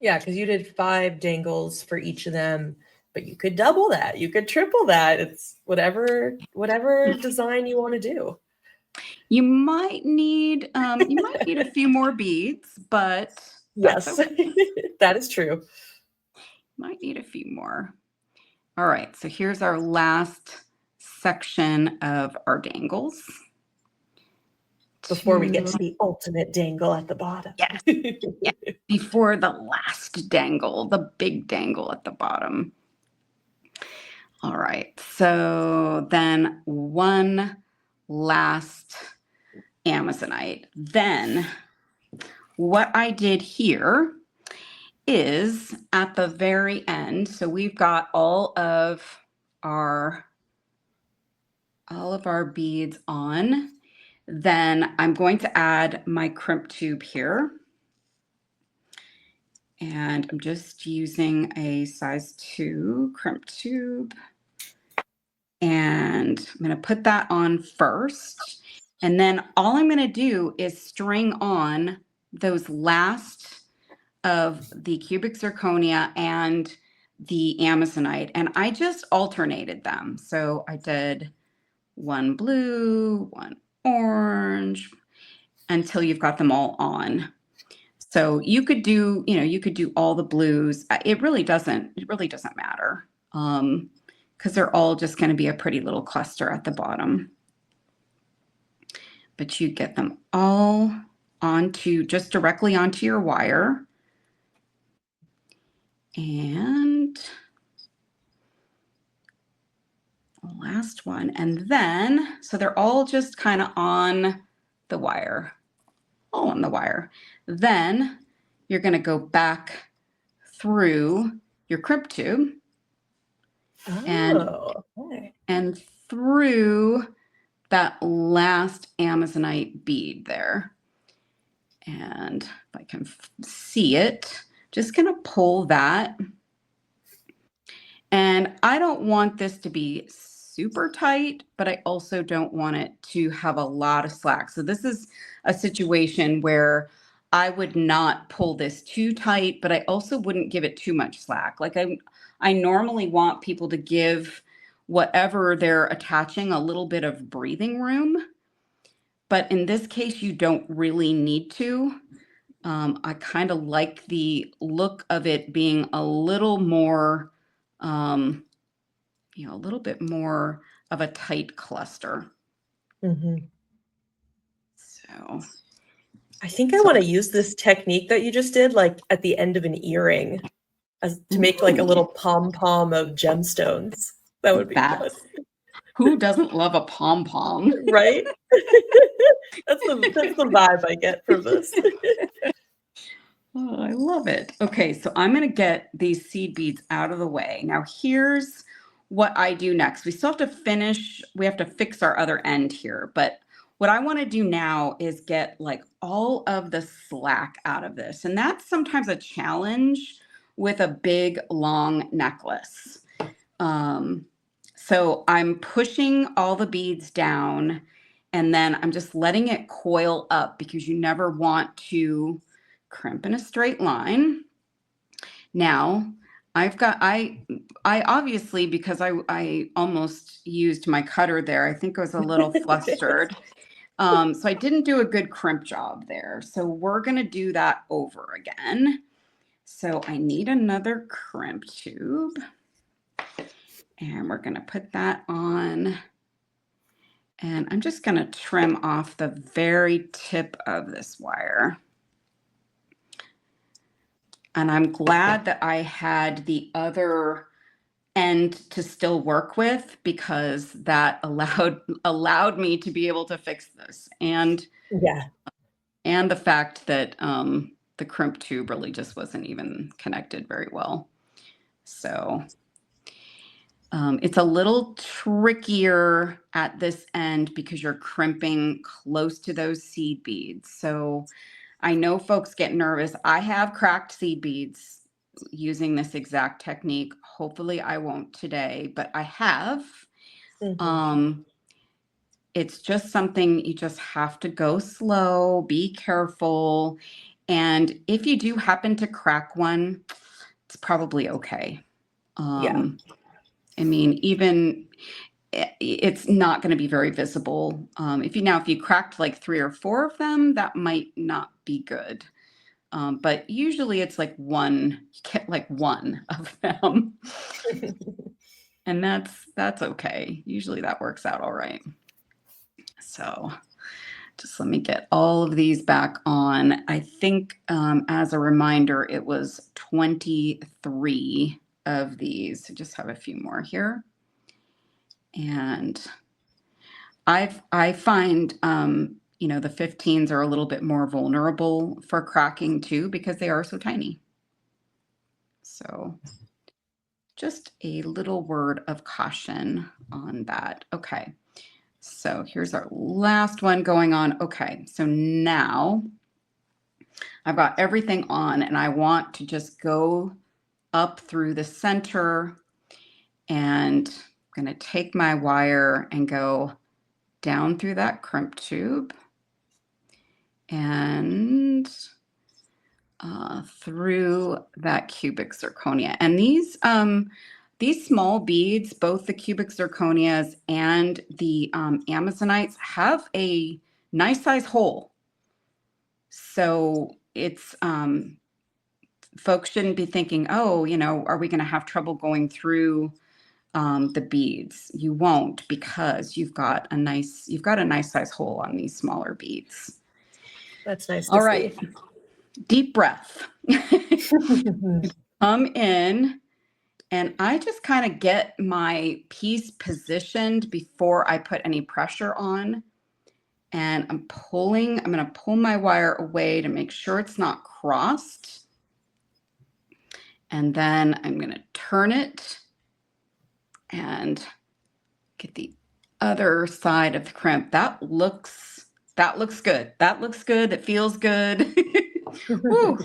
Yeah, because you did 5 dangles for each of them, but you could double that. You could triple that. It's whatever design you want to do. You might need a few more beads, but yes, okay. That is true. Might need a few more. All right, so here's our last section of our dangles. Before we get to the ultimate dangle at the bottom. Yes. Yeah. Before the last dangle, the big dangle at the bottom. All right, so then one last Amazonite. Then what I did here is at the very end, so we've got all of our beads on. Then I'm going to add my crimp tube here. And I'm just using a size 2 crimp tube. And I'm going to put that on first. And then all I'm going to do is string on those last of the cubic zirconia and the Amazonite. And I just alternated them. So I did one blue, one orange, until you've got them all on. So you could do, all the blues. It really doesn't matter. Because they're all just going to be a pretty little cluster at the bottom. But you get them all just directly onto your wire. And the last one. And then, so they're all just kind of on the wire. All on the wire. Then you're going to go back through your crimp tube. And through that last Amazonite bead there. And if I can see it, just going to pull that And I don't want this to be super tight, but I also don't want it to have a lot of slack. So this is a situation where I would not pull this too tight, but I also wouldn't give it too much slack. Like I normally want people to give whatever they're attaching a little bit of breathing room. But in this case, you don't really need to. I kind of like the look of it being a little more, a little bit more of a tight cluster. Mm-hmm. So I think I want to use this technique that you just did, like at the end of an earring, as to make like a little pom-pom of gemstones. That would be fun. Who doesn't love a pom-pom? Right? That's the vibe I get from this. Oh, I love it. Okay, so I'm going to get these seed beads out of the way. Now here's what I do next. We still have to finish, we have to fix our other end here, but what I want to do now is get like all of the slack out of this. And that's sometimes a challenge with a big, long necklace. So I'm pushing all the beads down and then I'm just letting it coil up because you never want to crimp in a straight line. Now, I obviously, because I almost used my cutter there, I think I was a little flustered. So I didn't do a good crimp job there. So we're going to do that over again. So I need another crimp tube. And we're going to put that on. And I'm just going to trim off the very tip of this wire. And I'm glad that I had the other end to still work with because that allowed me to be able to fix this. And the fact that the crimp tube really just wasn't even connected very well. So it's a little trickier at this end because you're crimping close to those seed beads. So I know folks get nervous. I have cracked seed beads using this exact technique. Hopefully I won't today, but I have. Mm-hmm. It's just something you just have to go slow, be careful. And if you do happen to crack one, it's probably okay. I mean, even it's not going to be very visible. If you cracked like 3 or 4 of them, that might not be good. But usually it's like one, you get like one of them. And that's okay. Usually that works out all right. So just let me get all of these back on. I think as a reminder, it was 23 of these. So just have a few more here. And I find, the 15s are a little bit more vulnerable for cracking too, because they are so tiny. So just a little word of caution on that. Okay. So here's our last one going on. Okay. So now I've got everything on and I want to just go up through the center, and I'm going to take my wire and go down through that crimp tube and through that cubic zirconia. And these small beads, both the cubic zirconias and the amazonites, have a nice size hole. So it's folks shouldn't be thinking, oh, are we going to have trouble going through the beads? You won't, because you've got a nice size hole on these smaller beads. That's nice. All right. Deep breath. Come in, and I just kind of get my piece positioned before I put any pressure on. And I'm going to pull my wire away to make sure it's not crossed. And then I'm going to turn it and get the other side of the crimp. That looks good. That looks good. It feels good. Woo.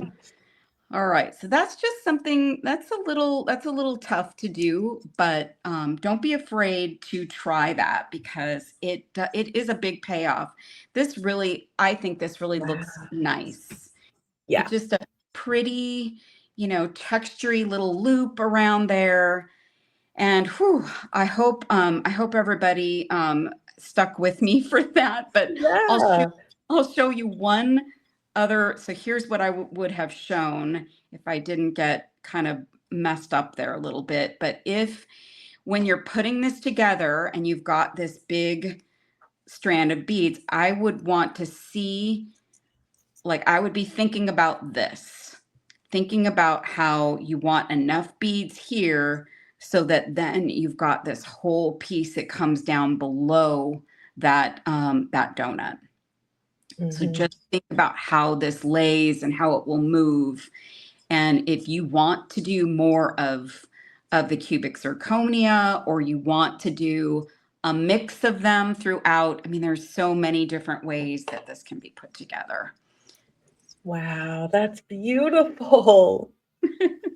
All right, so that's just something that's a little tough to do, but don't be afraid to try that because it is a big payoff. I think this really looks Wow. nice. It's Yeah. just a pretty, textury little loop around there. And whew, I hope everybody stuck with me for that. But I'll show Yeah. I'll show you one other. So here's what I would have shown if I didn't get kind of messed up there a little bit. But if when you're putting this together and you've got this big strand of beads, I would want to see, like, I would be thinking about this, thinking about how you want enough beads here so that then you've got this whole piece that comes down below that donut. So Mhm. just think about how this lays and how it will move. And if you want to do more of the cubic zirconia, or you want to do a mix of them throughout, I mean, there's so many different ways that this can be put together. Wow, that's beautiful.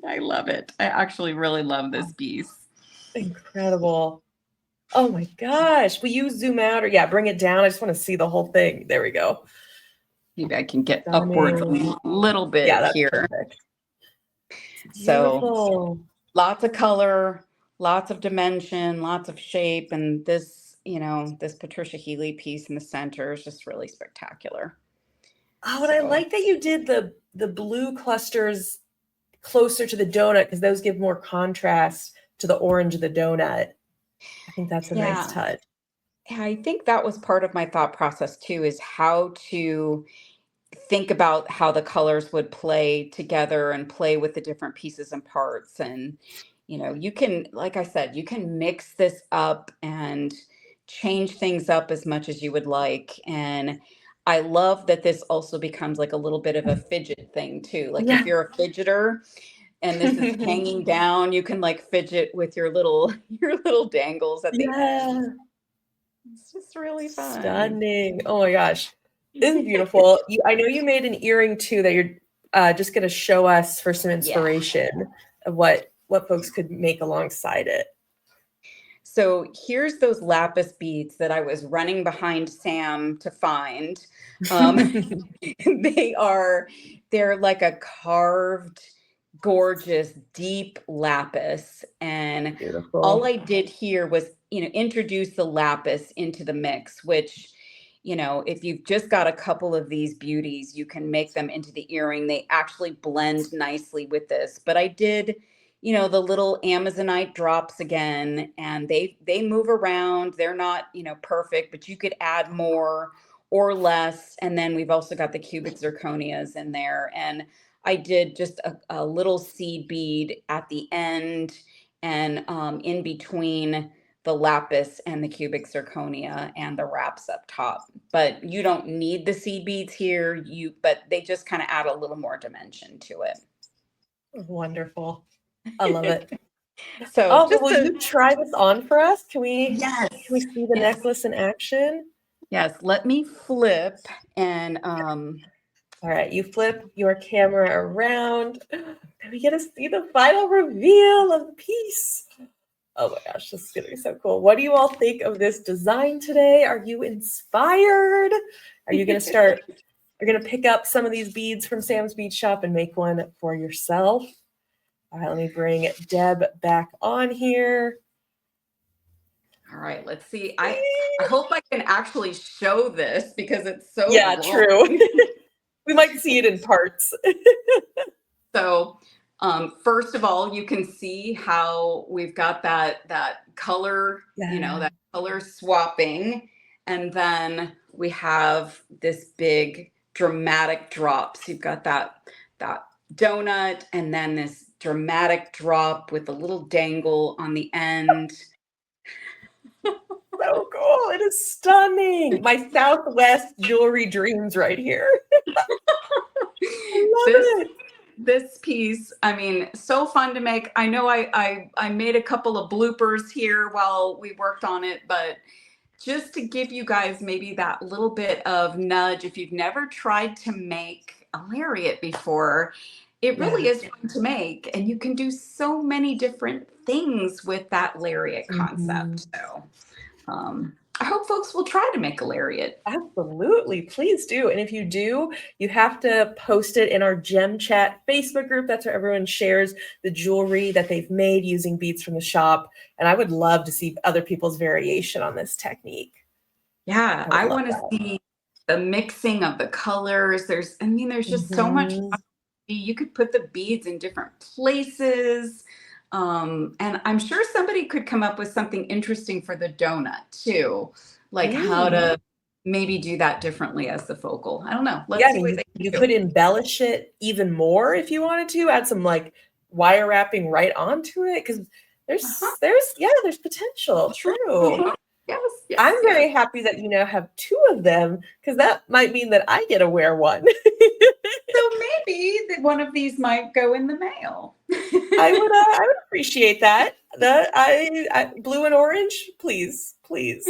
I love it. I actually really love this piece. Incredible. Oh my gosh. Will you zoom out or bring it down? I just want to see the whole thing. There we go. Maybe I can get upwards Stunning. a little Yeah, bit that's here. perfect. So Beautiful. lots of color, lots of dimension, lots of shape. And this, this Patricia Healey piece in the center is just really spectacular. Oh, and I So like that you did the blue clusters closer to the donut because those give more contrast to the orange of the donut. I think that's a nice yeah, touch. I think that was part of my thought process too, is how to think about how the colors would play together and play with the different pieces and parts. And, you can, like I said, you can mix this up and change things up as much as you would like. And I love that this also becomes like a little bit of a fidget thing too. Like if Yeah. you're a fidgeter and this is hanging down, you can like fidget with your little your little dangles at the end. Yeah. It's just really fun. Stunning. Oh my gosh. This is beautiful. I know you made an earring too that you're just going to show us for some Yeah. inspiration of what folks could make alongside it. So here's those lapis beads that I was running behind Sam to find. Um, they're like a carved, gorgeous, deep lapis. And all Beautiful. I did here was, introduce the lapis into the mix, which, if you've just got a couple of these beauties, you can make them into the earring. They actually blend nicely with this. But I did, the little Amazonite drops again, and they move around. They're not, perfect, but you could add more or less. And then we've also got the cubic zirconias in there. And I did just a little seed bead at the end and in between the lapis and the cubic zirconia and the wraps up top. But you don't need the seed beads here, but they just kind of add a little more dimension to it. Wonderful. I love it. So Oh, well, just will you try this on for us? Can we yes, see the yes, necklace in action? yes. Let me flip and All right, you flip your camera around and we get to see the final reveal of the piece. Oh my gosh, this is gonna be so cool. What do you all think of this design today? Are you inspired? Are you gonna start, you're gonna pick up some of these beads from Sam's Bead Shop and make one for yourself? All right, let me bring Deb back on here. all right, let's see. I hope I can actually show this because it's so Yeah, long. true. We might see it in parts. So first of all, you can see how we've got that color, Yeah. that color swapping. And then we have this big dramatic drop. So you've got that donut and then this dramatic drop with a little dangle on the end. So cool. It is stunning. My Southwest jewelry dreams right here. I love it. This piece, I mean, so fun to make. I know I made a couple of bloopers here while we worked on it, but just to give you guys maybe that little bit of nudge, if you've never tried to make a lariat before, It Yeah. really is fun to make, and you can do so many different things with that lariat Mhm. concept. So I hope folks will try to make a lariat. Absolutely. Please do. And if you do, you have to post it in our Gem Chat Facebook group. That's where everyone shares the jewelry that they've made using beads from the shop. And I would love to see other people's variation on this technique. Yeah, I would I love want to that. see the mixing of the colors. There's just so much. Mhm. You could put the beads in different places. And I'm sure somebody could come up with something interesting for the donut too, like how Mm. to maybe do that differently as the focal. I don't know. Yeah, Let's I see mean, what you, they you can could embellish it even more if you wanted to, add some like wire wrapping right onto it because do. there's potential. True. Yes, yes, I'm yes. very happy that you now have two of them because that might mean that I get to wear one. So maybe that one of these might go in the mail. I would appreciate that. I blue and orange, please, please.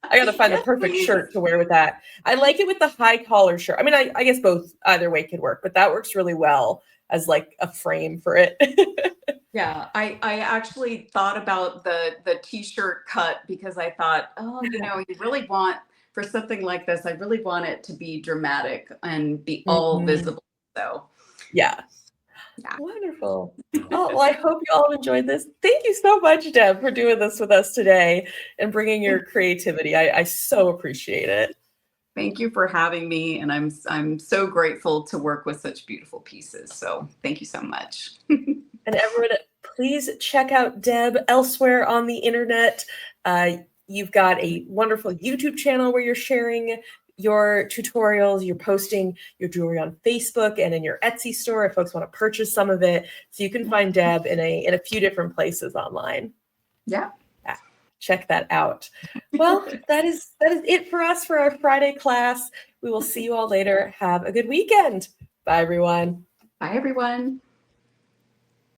I gotta find the Yes, perfect please. shirt to wear with that. I like it with the high collar shirt. I mean, I guess both either way could work, but that works really well as like a frame for it. Yeah, I actually thought about the t-shirt cut because I thought, oh, you really want for something like this, I really want it to be dramatic and be all Mhm. visible. So Yeah. yeah. Wonderful. Oh, well, I hope you all enjoyed this. Thank you so much, Deb, for doing this with us today and bringing your creativity. I so appreciate it. Thank you for having me, and I'm so grateful to work with such beautiful pieces. So thank you so much. And everyone, please check out Deb elsewhere on the internet. You've got a wonderful YouTube channel where you're sharing your tutorials. You're posting your jewelry on Facebook and in your Etsy store if folks want to purchase some of it. So you can find Deb in a few different places online. Yeah. Yeah, check that out. Well, that is it for us for our Friday class. We will see you all later. Have a good weekend. Bye, everyone. Bye, everyone.